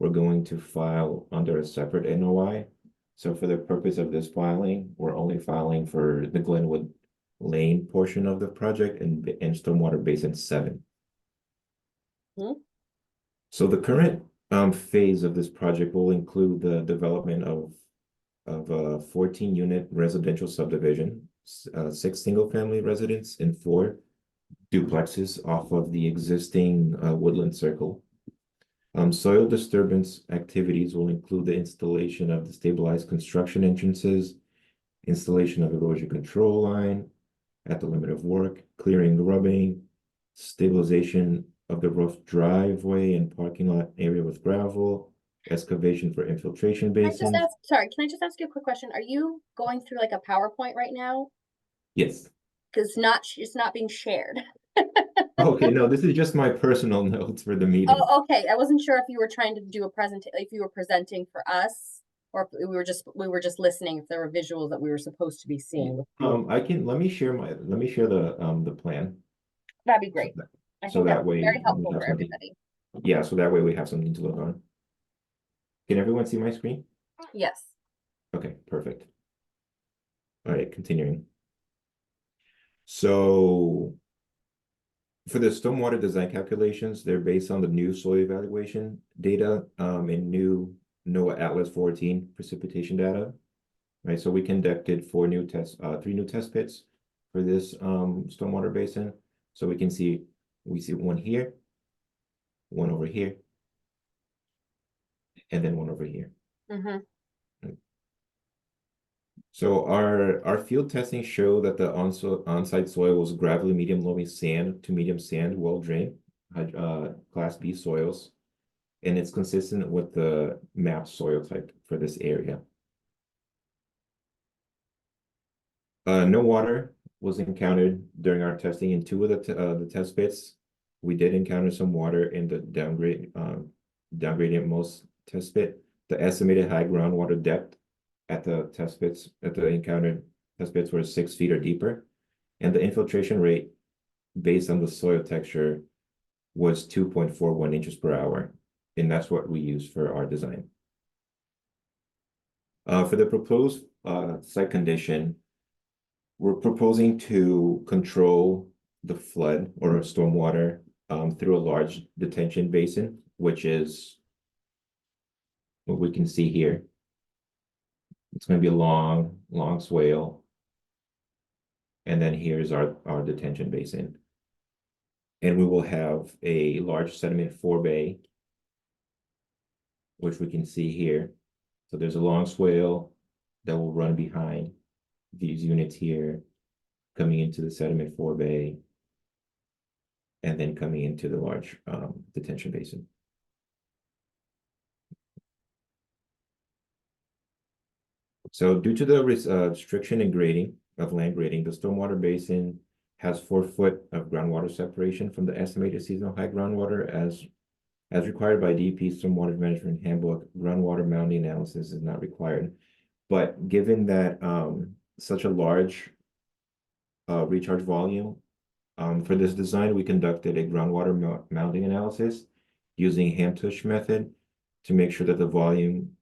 we're going to file under a separate NOI. So for the purpose of this filing, we're only filing for the Glenwood Lane portion of the project and Stormwater Basin 7. So the current phase of this project will include the development of a 14-unit residential subdivision, 6 single-family residents, and 4 duplexes off of the existing Woodland Circle. Soil disturbance activities will include the installation of the stabilized construction entrances, installation of erosion control line at the limit of work, clearing, grubbing, stabilization of the rough driveway and parking lot area with gravel, excavation for infiltration Can I just basins. ask, sorry, can I just ask you a quick question? Are you going through like a PowerPoint right now? Yes. Cause it's not being shared. Okay, no, this is just my personal notes for the meeting. Oh, okay. I wasn't sure if you were trying to do a if you were presenting for us, or if we were just listening, if there were visuals that we were supposed to be seeing. Let me share the plan. That'd be great. that- I so think that that's way very we helpful have for something. everybody. Yeah, so that way we have something to look on. Can everyone see my screen? Yes. Okay, perfect. All right, continuing. So for the stormwater design calculations, they're based on the new soil evaluation data and new NOAA Atlas 14 precipitation data. Right, so we conducted three new test pits for this stormwater basin. So we see one here, one over here, and then one over here. Mm-hmm. So our field testing showed that the on-site soil was gravelly medium loamy sand to medium sand, well drained, class B soils, and it's consistent with the mapped soil type for this area. No water was encountered during our testing in two of the test pits. We did encounter some water in the downgradient most test pit. The estimated high groundwater depth at the encountered test pits were 6 feet or deeper, and the infiltration rate based on the soil texture was 2.41 inches per hour, and that's what we used for our design. For the proposed site condition, we're proposing to control the flood or stormwater through a large detention basin, which is what we can see here. It's going to be a long swale. And then here's our detention basin. And we will have a large sediment forebay, which we can see here. So there's a long swale that will run behind these units here, coming into the sediment forebay, and then coming into the large detention basin. So due to the restriction in grading of land grading, the stormwater basin has 4 foot of groundwater separation from the estimated seasonal high groundwater as required by DEP Stormwater Management Handbook. Groundwater mounting analysis is not required. But given that such a large recharge volume, for this design, we conducted a groundwater mounting analysis using Ham-Tush method to make sure that the volume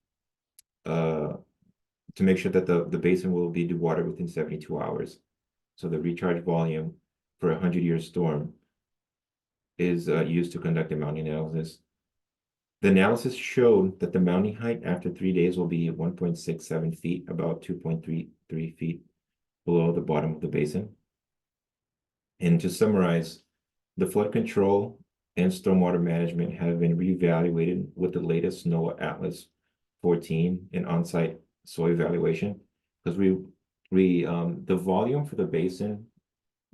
the basin will be dewatered within 72 hours. So the recharge volume for a 100-year storm is used to conduct a mounting analysis. The analysis showed that the mounting height after 3 days will be 1.67 feet, about 2.33 feet below the bottom of the basin. And to summarize, the flood control and stormwater management have been reevaluated with the latest NOAA Atlas 14 and on-site soil evaluation, because the volume for the basin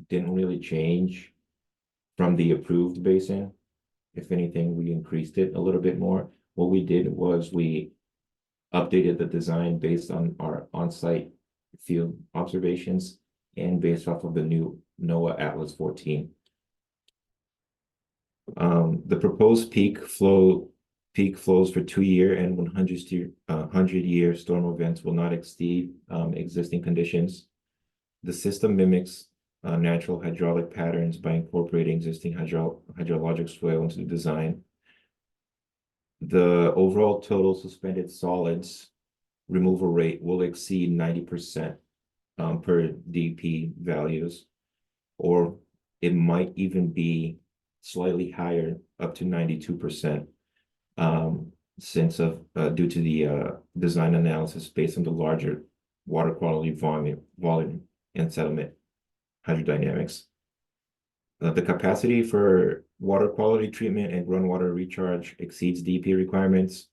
didn't really change from the approved basin. If anything, we increased it a little bit more. What we did was we updated the design based on our on-site field observations and based off of the new NOAA Atlas 14. The proposed peak flows for 2-year and 100-year storm events will not exceed existing conditions. The system mimics natural hydraulic patterns by incorporating existing hydrologic swale into the design. The overall total suspended solids removal rate will exceed 90% per DEP values, or it might even be slightly higher, up to 92%. Due to the design analysis based on the larger water quality volume and settlement hydrodynamics. The capacity for water quality treatment and groundwater recharge exceeds DEP requirements.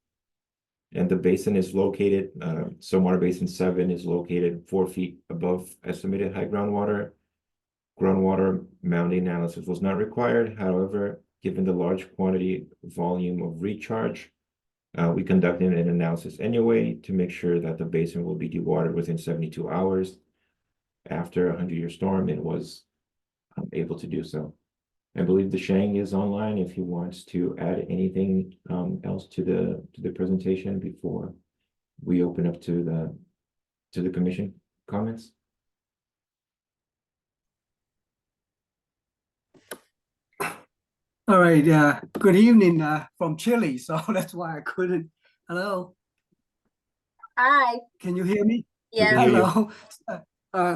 And the basin is located, Stormwater Basin 7 is located 4 feet above estimated high groundwater. Groundwater mounting analysis was not required. However, given the large quantity volume of recharge, we conducted an analysis anyway to make sure that the basin will be dewatered within 72 hours. After a 100-year storm, it was able to do so. I believe the Shang is online if he wants to add anything else to the presentation before we open up to the commission comments. All right, good evening from Chile, so that's why I couldn't. Hello, Hi, can you hear me? yes. hear you. Hello.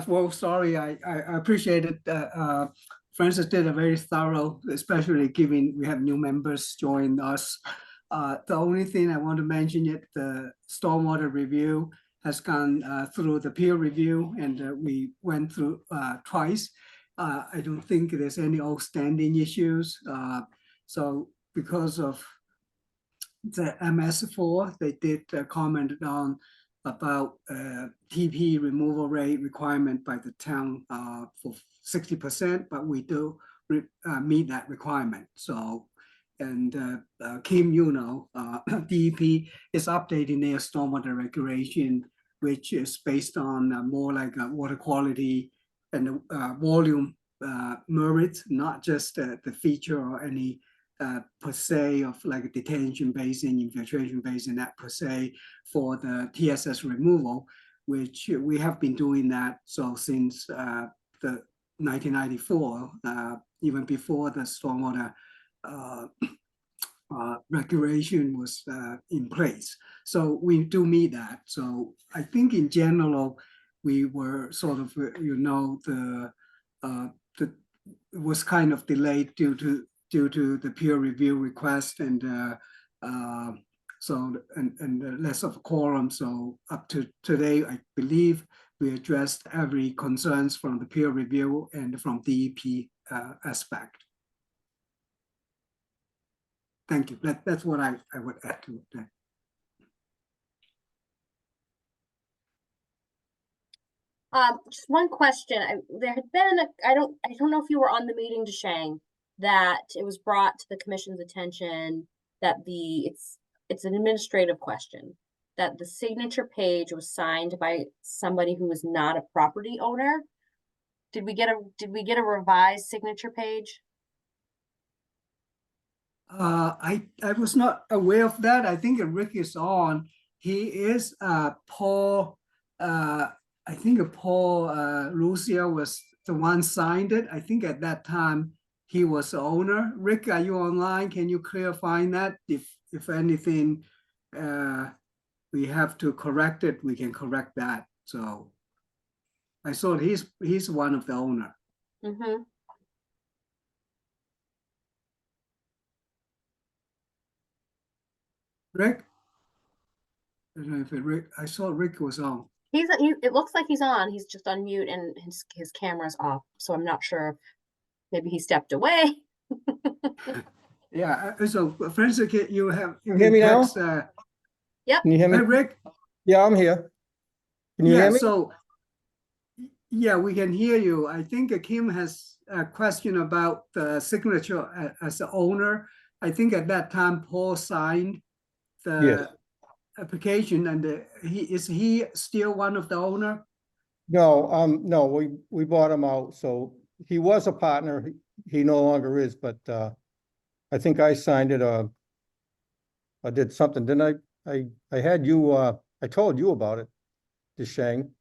Well, sorry, I appreciate it. Francis did a very thorough, especially given we have new members join us. The only thing I want to mention is the stormwater review has gone through the peer review, and we went through twice. I don't think there's any outstanding issues. So because of the MS4, they did comment on about TP removal rate requirement by the town for 60%, but we do meet that requirement. So, and Kim, you know, DEP is updating their stormwater regulation, which is based on more like water quality and volume merits, not just the feature or any per se of like a detention basin, infiltration basin, that per se for the TSS removal, which we have been doing that. So since the 1994, even before the stormwater regulation was in place. So we do meet that. So I think in general, we were sort of, you know, it was kind of delayed due to the peer review request and so less of a quorum. So up to today, I believe we addressed every concerns from the peer review and from DEP aspect. Thank you. That's what I would add to that. Just one question. There had been I don't know if you were on the meeting, Shang, that it was brought to the commission's attention that it's an administrative question, that the signature page was signed by somebody who was not a property owner. Did we get a revised signature page? I was not aware of that. I think Rick is on. He is Paul. I think Paul Lucia was the one signed it. I think at that time he was the owner. Rick, are you online? Can you clarify that? If anything, we have to correct it, we can correct that. So I saw he's one of the owner. Mm-hmm. Rick? I don't know if Rick, I saw Rick was on. It looks like he's on. He's just on mute and his camera's off. So I'm not sure. Maybe he stepped away. Yeah. So, Francis, you hear me now? Yep. Can you hear me? Hey, Rick. Yeah, I'm here. Can you hear me? So, yeah, we can hear you. I think Kim has a question about the signature as the owner. I think at that time Paul signed the Yes. application, and is he still one of the owner? No, no, we bought him out, so he was a partner. He no longer is, but I think I signed it. I did something, didn't I? I had you. I told you about it, to Shang,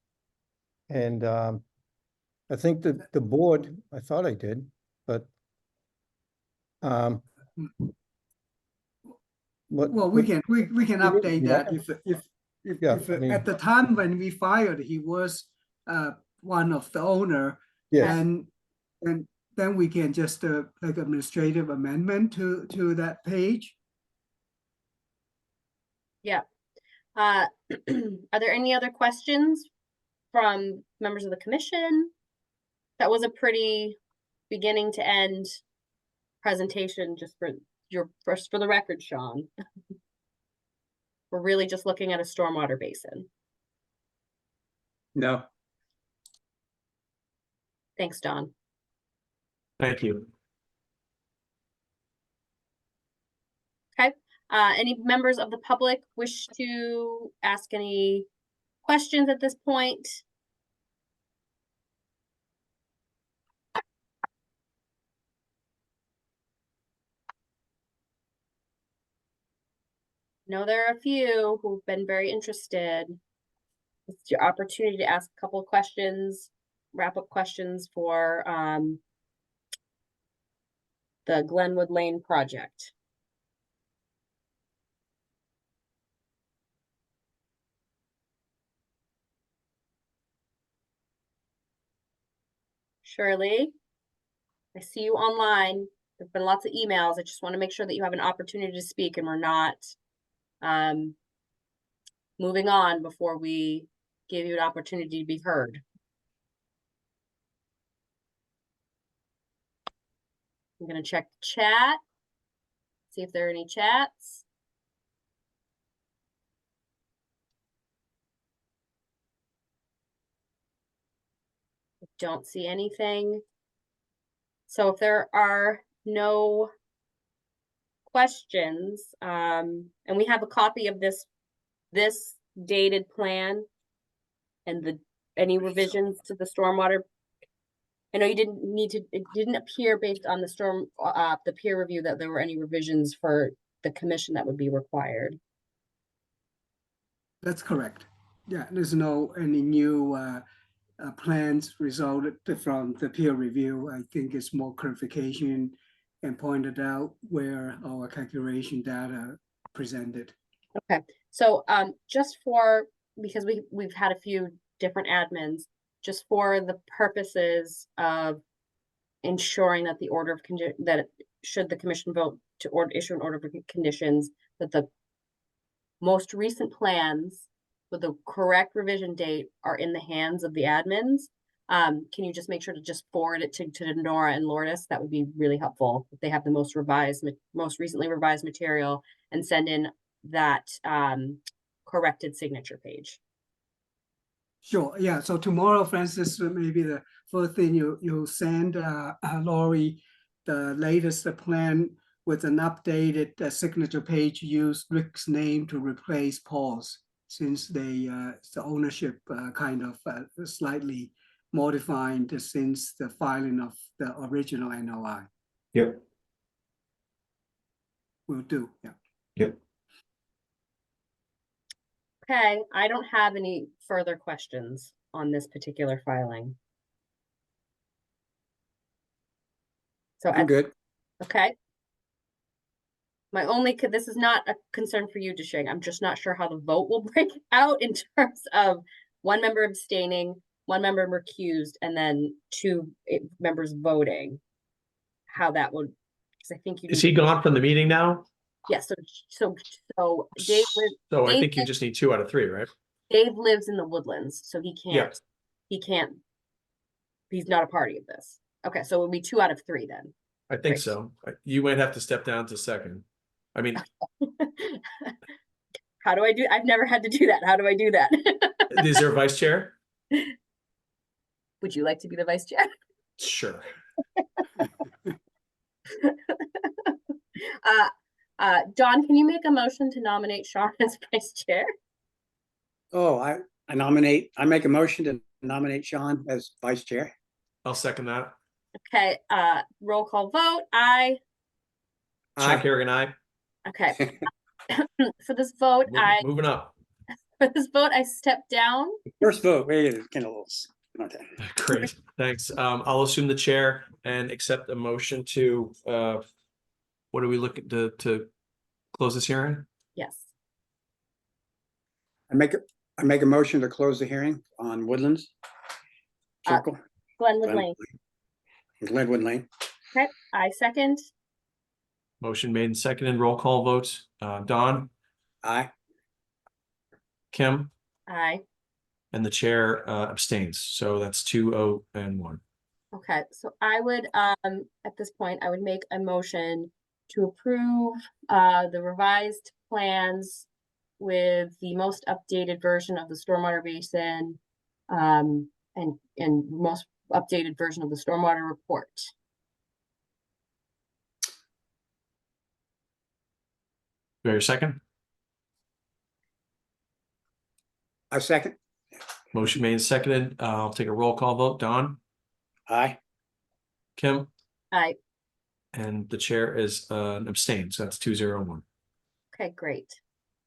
and I think that the board. I thought I did, but Well, we can update that if Yeah, I mean- at the time when we fired, he was one of the owner. Yes. And then we can just like administrative amendment to that page. Yeah. Are there any other questions from members of the commission? That was a pretty beginning to end presentation, just for for the record, Sean. We're really just looking at a stormwater basin. No. Thanks, Don. Thank you. Any members of the public wish to ask any questions at this point? No, there are a few who've been very interested. It's your opportunity to ask a couple of questions, wrap-up questions for the Glenwood Lane project. Shirley, I see you online. There've been lots of emails. I just want to make sure that you have an opportunity to speak and we're not moving on before we give you an opportunity to be heard. I'm gonna check the chat, see if there are any chats. I don't see anything. So if there are no questions, and we have a copy of this dated plan and any revisions to the stormwater. I know you didn't need to, it didn't appear based on the peer review that there were any revisions for the commission that would be required. That's correct. Yeah, there's any new plans resulted from the peer review. I think it's more clarification and pointed out where our calculation data presented. Okay, so just because we've had a few different admins, just for the purposes of ensuring that the order of should the commission vote to issue an order of conditions, that the most recent plans with the correct revision date are in the hands of the admins. Can you just make sure to just forward it to Nora and Lourdes? That would be really helpful if they have the most recently revised material, and send in that corrected signature page. Sure, yeah, so tomorrow, Francis, maybe the first thing you send Lori the latest plan with an updated signature page, use Rick's name to replace Paul's, since the ownership kind of slightly modified since the filing of the original NOI. Yep. Will do, yeah. Yep. Okay, I don't have any further questions on this particular filing. So I'm good. okay. This is not a concern for you, Desheng. I'm just not sure how the vote will break out in terms of one member abstaining, one member recused, and then two members voting. How that would, because I think you. Is he gone from the meeting now? Yes. So Dave. So I Dave think you just need 2 out of 3, right? Dave lives in the Woodlands, so he can't. Yeah. He can't. He's not a party of this. Okay, so it would be 2 out of 3 then. I think Right. so. You might have to step down to second. I mean, How do I do? I've never had to do that. How do I do that? is there a vice chair? Would you like to be the vice chair? Sure. Don, can you make a motion to nominate Sean as vice chair? Oh, I make a motion to nominate Sean as vice chair. I'll second that. Okay, roll call vote. Aye. Chuck Harrigan, aye. Okay. For this vote, Moving up. I step down. First vote, wait, kind of little. Okay. Great, thanks. I'll assume the chair and accept a motion to, what are we looking to close this hearing? Yes. I make a motion to close the hearing on Woodlands Circle. Glenwood Lane. Glenwood Lane. Okay, I second. Motion made and seconded, roll call votes. Don, Aye. Kim, Aye. and the chair abstains. So that's 2-0 and 1. Okay, so I would, at this point, I would make a motion to approve, the revised plans with the most updated version of the stormwater basin, and most updated version of the stormwater report. Do I hear a second? A second. Motion made and seconded. I'll take a roll call vote. Don, Aye. Kim, Aye, and the chair is abstained, so that's 2-0-1. okay, great.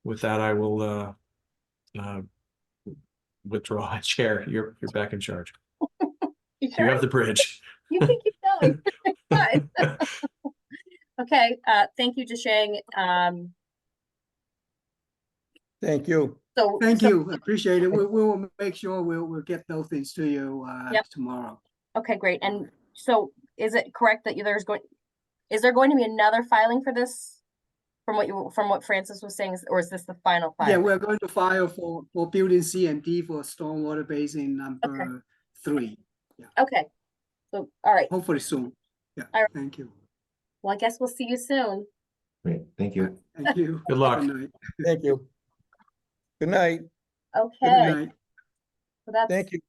With that, I will withdraw chair. You're back in charge. You You sure? have the bridge. You can keep going. Fine. Okay, thank you, Jashang. Thank you. Thank So- you, appreciate it. We will make sure we'll get those things to you Yep. tomorrow. Okay, great. And so is it correct that is there going to be another filing for this? From what Francis was saying, or is this the final Yeah, filing? we're going to file for building C and D for stormwater basin number 3, Okay, so, all right. hopefully soon. Yeah, All right. thank you. Well, I guess we'll see you soon. Great, thank you. Thank you. Good luck. Good night. Thank you. Good night. Good Okay, night. so that's. Thank you.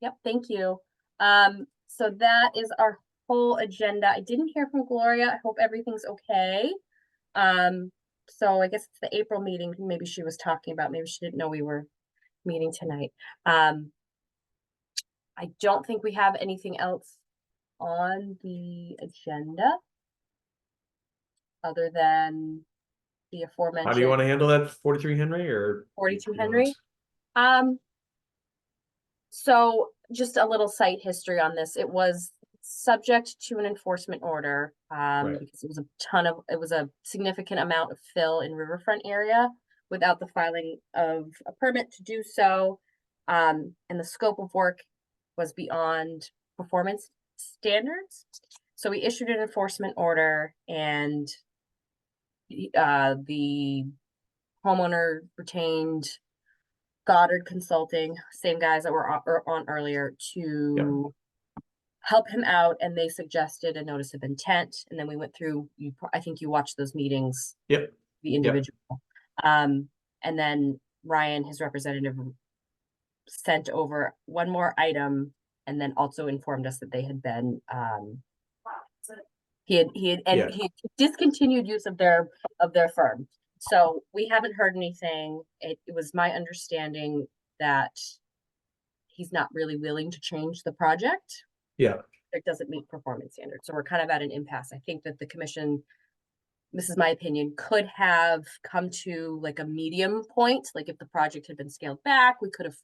Yep, thank you. So that is our whole agenda. I didn't hear from Gloria. I hope everything's okay. So I guess it's the April meeting, maybe she was talking about, maybe she didn't know we were meeting tonight. I don't think we have anything else on the agenda other than the aforementioned. How do you want to handle that 43 Henry or? 42 Henry? So just a little site history on this. It was subject to an enforcement order, Right. because it was a significant amount of fill in riverfront area without the filing of a permit to do so. And the scope of work was beyond performance standards. So we issued an enforcement order, and the homeowner retained Goddard Consulting, same guys that were on earlier, to help him out, and they suggested a notice of intent, and then we went through, I think you watched those meetings. Yep. The individual. And then Ryan, his representative, sent over one more item, and then also informed us that they had been, he had discontinued use of their firm. So we haven't heard anything. It was my understanding that he's not really willing to change the project. Yeah. It doesn't meet performance standards. So we're kind of at an impasse. I think that the commission, this is my opinion, could have come to like a medium point. Like if the project had been scaled back, we could have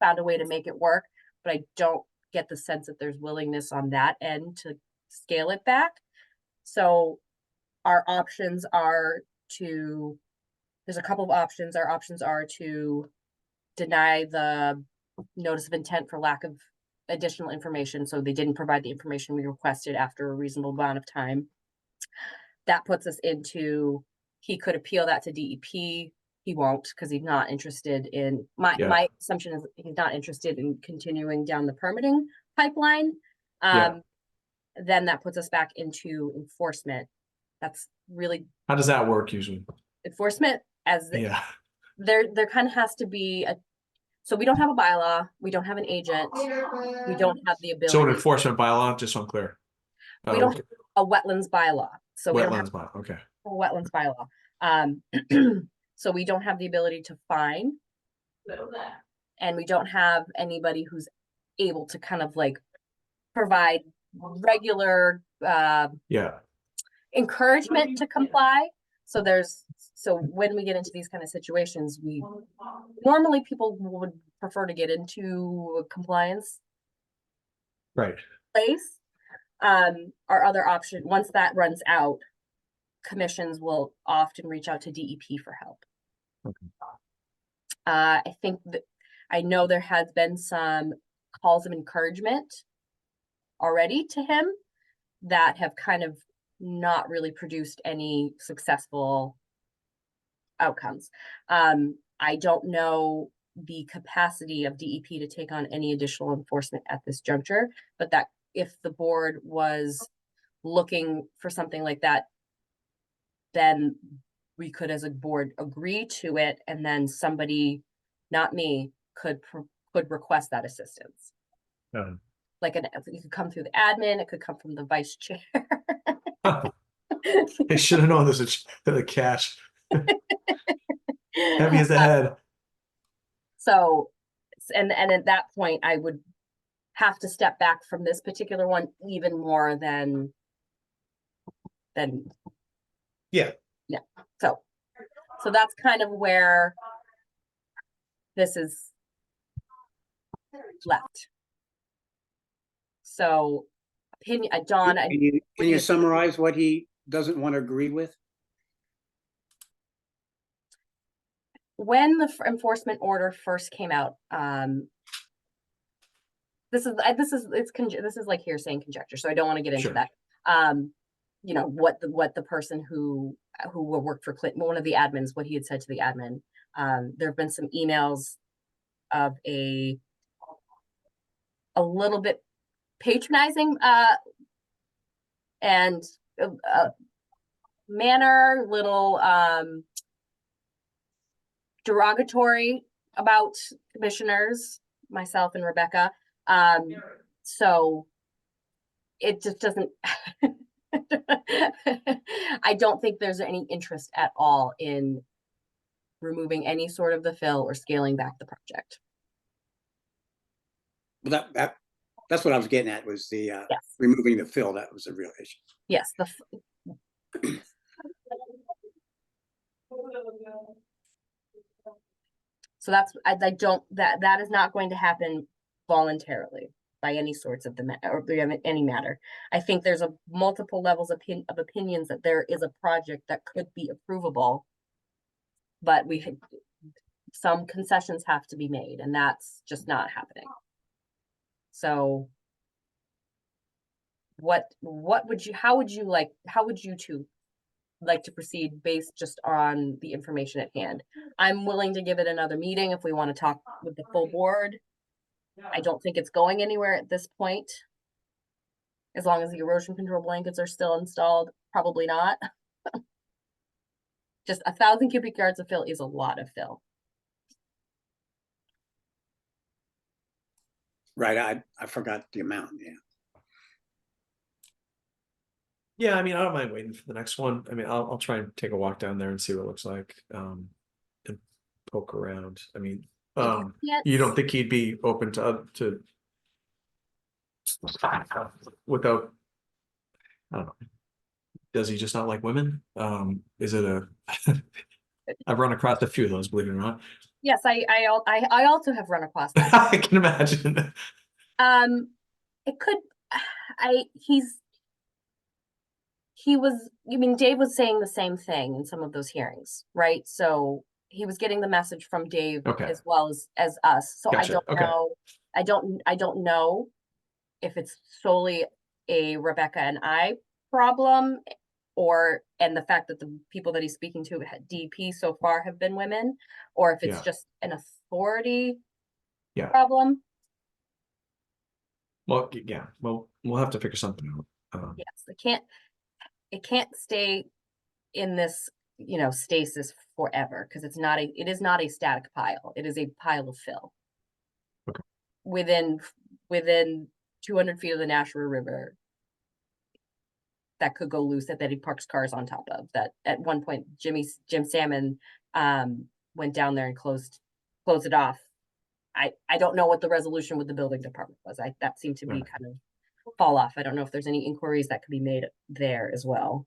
found a way to make it work. But I don't get the sense that there's willingness on that end to scale it back. So our options are there's a couple of options. Our options are to deny the notice of intent for lack of additional information. So they didn't provide the information we requested after a reasonable amount of time. That puts us into, he could appeal that to DEP. He won't, because he's not interested in, my assumption is he's not interested in continuing down the permitting pipeline. Then that puts us back into enforcement. That's really. How does that work usually? Enforcement there kind of has to be so we don't have a bylaw, we don't have an agent, we don't have the ability. So an enforcement bylaw, just so I'm clear. We don't have a wetlands bylaw, so we don't have bylaw, okay. a wetlands bylaw. So we don't have the ability to fine. And we don't have anybody who's able to kind of like provide regular encouragement to comply. So when we get into these kind of situations, normally people would prefer to get into a compliance place. Our other option, once that runs out, commissions will often reach out to DEP for help. I think that I know there has been some calls of encouragement already to him that have kind of not really produced any successful outcomes. I don't know the capacity of DEP to take on any additional enforcement at this juncture, but that if the board was looking for something like that, then we could as a board agree to it, and then somebody, not me, could request that assistance. Like it could come through the admin, it could come from the vice chair. I should have known this is the cash. Heavy as the head. So, and at that point, I would have to step back from this particular one even more than Yeah. So that's kind of where this is left. So opinion, Dawn, Can you summarize what he doesn't want to agree with? when the enforcement order first came out, this is like hearsay and conjecture, so I don't want to get into Sure. that. You know, what the person who worked for Clinton, one of the admins, what he had said to the admin. There have been some emails of a little bit patronizing and manner, little derogatory about commissioners, myself and Rebecca. So it just doesn't I don't think there's any interest at all in removing any sort of the fill or scaling back the project. Well, that's what I was getting at, was the Yes. removing the fill. That was a real issue. Yes, so that's, I don't, that is not going to happen voluntarily by any sorts of or any matter. I think there's a multiple levels of opinions that there is a project that could be approvable, but some concessions have to be made, and that's just not happening. So how would you two like to proceed based just on the information at hand? I'm willing to give it another meeting if we want to talk with the full board. I don't think it's going anywhere at this point. As long as the erosion control blankets are still installed, probably not. Just 1,000 cubic yards of fill is a lot of fill. Right, I forgot the amount, yeah. Yeah, I mean, I don't mind waiting for the next one. I mean, I'll try and take a walk down there and see what it looks like, and poke around. I mean, you don't think he'd be open to without, I don't know. Does he just not like women? Is it I've run across a few of those, believe it or not. Yes, I also have run across that. I can imagine. It could, Dave was saying the same thing in some of those hearings, right? So he was getting the message from Dave as well as us. So Gotcha. I don't know. I don't know if it's solely a Rebecca and I problem, and the fact that the people that he's speaking to at DP so far have been women, or if it's just an authority problem. Well, yeah. Well, we'll have to figure something out. Yes, it can't stay in this, stasis forever, because it is not a static pile. It is a pile of fill. Okay. Within 200 feet of the Nashua River, that could go loose, that he parks cars on top of. That at one point Jim Salmon went down there and closed it off. I don't know what the resolution with the building department was. That seemed to be kind of fall off. I don't know if there's any inquiries that could be made there as well.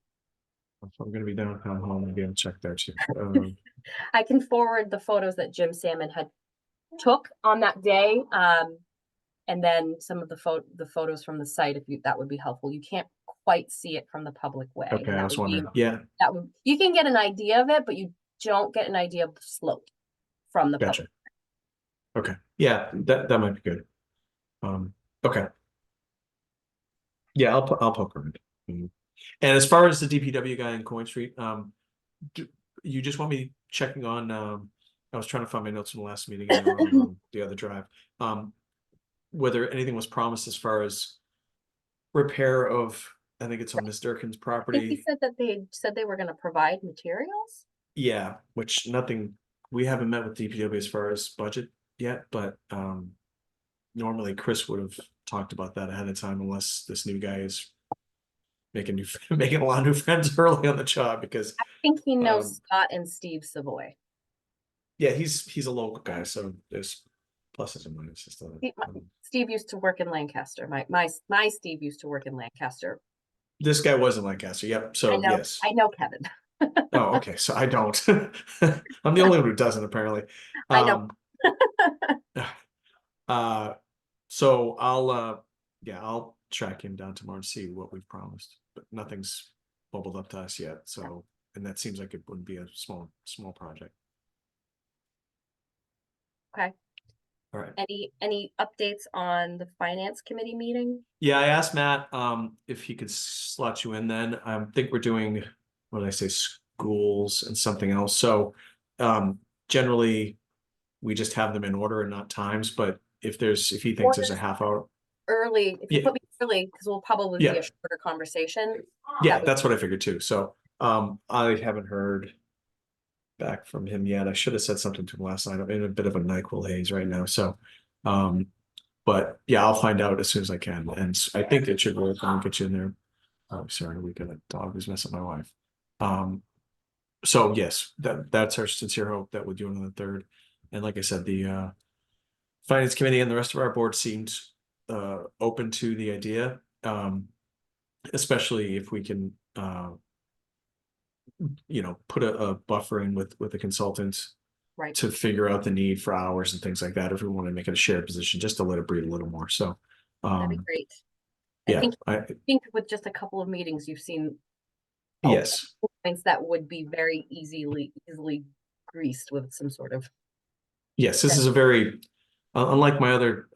I'm going to be downtown hall, maybe I'll check there too. I can forward the photos that Jim Salmon had took on that day, and then some of the photos from the site, that would be helpful. You can't quite see it from the public way. Okay, I was wondering. Yeah, you can get an idea of it, but you don't get an idea of the slope from the gotcha. public. Okay, yeah, that might be good. Okay. Yeah, I'll poke around. And as far as the DPW guy in Coin Street, you just want me checking on? I was trying to find my notes from the last meeting on the other drive. Whether anything was promised as far as repair of, I think it's on Miss Durkin's I think he property. said that they said they were gonna provide materials. Yeah, which nothing, we haven't met with DPW as far as budget yet, but normally Chris would have talked about that ahead of time unless this new guy is making making a lot of new friends early on the job, because I think he knows Um, Scott and Steve Savoy. yeah, he's a local guy, so there's pluses and minuses to He- it. Steve used to work in Lancaster. My Steve used to work in Lancaster. This guy was in Lancaster, yep, so yes. I know Kevin. Oh, okay, so I don't. I'm the only one who doesn't, apparently. I know. So I'll track him down tomorrow and see what we've promised, but nothing's bubbled up to us yet, so, and that seems like it wouldn't be a small project. Okay. All right. Any updates on the finance committee meeting? Yeah, I asked Matt if he could slot you in then. I think we're doing, what did I say, schools and something else. So generally we just have them in order and not times, but if he thinks there's a half hour. Early, if you Yeah. put me early, because we'll probably be Yeah. a shorter conversation. Yeah, that's what I figured too. So I haven't heard back from him yet. I should have said something to him last night. I'm in a bit of a NyQuil haze right now. So but yeah, I'll find out as soon as I can. And I think it should work. I'll get you in there. Oh, sorry, we got a dog who's messing with my wife. So yes, that's our sincere hope that we'll do it on the 3rd. And like I said, the finance committee and the rest of our board seemed open to the idea. Especially if we can put a buffer in with a consultant Right. to figure out the need for hours and things like that, if we want to make it a shared position, just to let it breathe a little more. So That'd be great. yeah, I think with just a couple of meetings, you've seen yes, points that would be very easily greased with some sort of. yes, this is a very unlike my other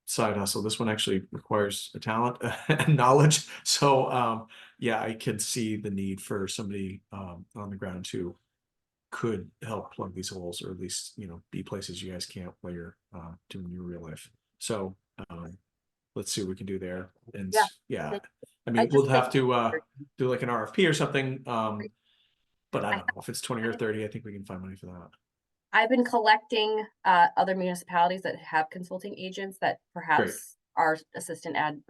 side hustle. This one actually requires a talent and knowledge. So yeah, I can see the need for somebody on the ground who could help plug these holes, or at least be places you guys can't while you're doing your real life. So let's see what we can do there. And yeah, I mean, we'll have to do like an RFP or something. But I don't know if it's 20 or 30. I think we can find money for that. I've been collecting other municipalities that have consulting agents that perhaps our assistant town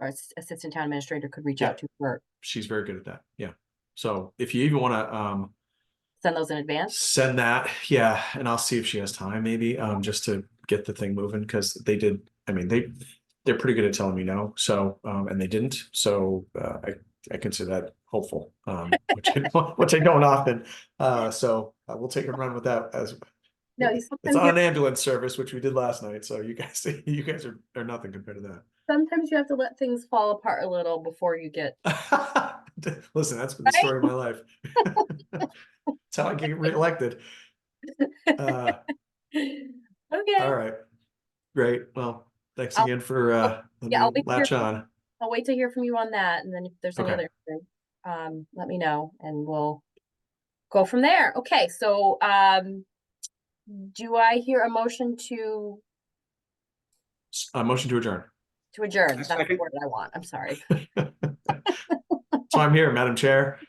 administrator could reach out to for. She's very good at that. Yeah. So if you even want to send those in advance, send that. Yeah. And I'll see if she has time maybe just to get the thing moving, because they did. I mean, they're pretty good at telling me no. So and they didn't. So I consider that hopeful, which I don't often. So we'll take a run with that as. No, it's on an ambulance service, which we did last night. So you guys are nothing compared to that. Sometimes you have to let things fall apart a little before you get. Listen, that's been the story of my life. That's how I get reelected. Okay. All right. Great. Well, thanks again for latch on. I'll wait to hear from you on that, and then if there's any other, let me know, and we'll go from there. Okay, so do I hear a motion to? A motion to adjourn. To adjourn. That's the word I want. I'm sorry. So I'm here, Madam Chair.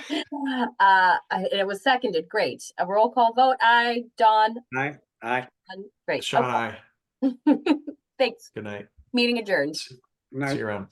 It was seconded. Great. A roll call vote. Aye. Don. Aye. Great. Sean, Okay. aye. Thanks. Good night. Meeting adjourned. See you around.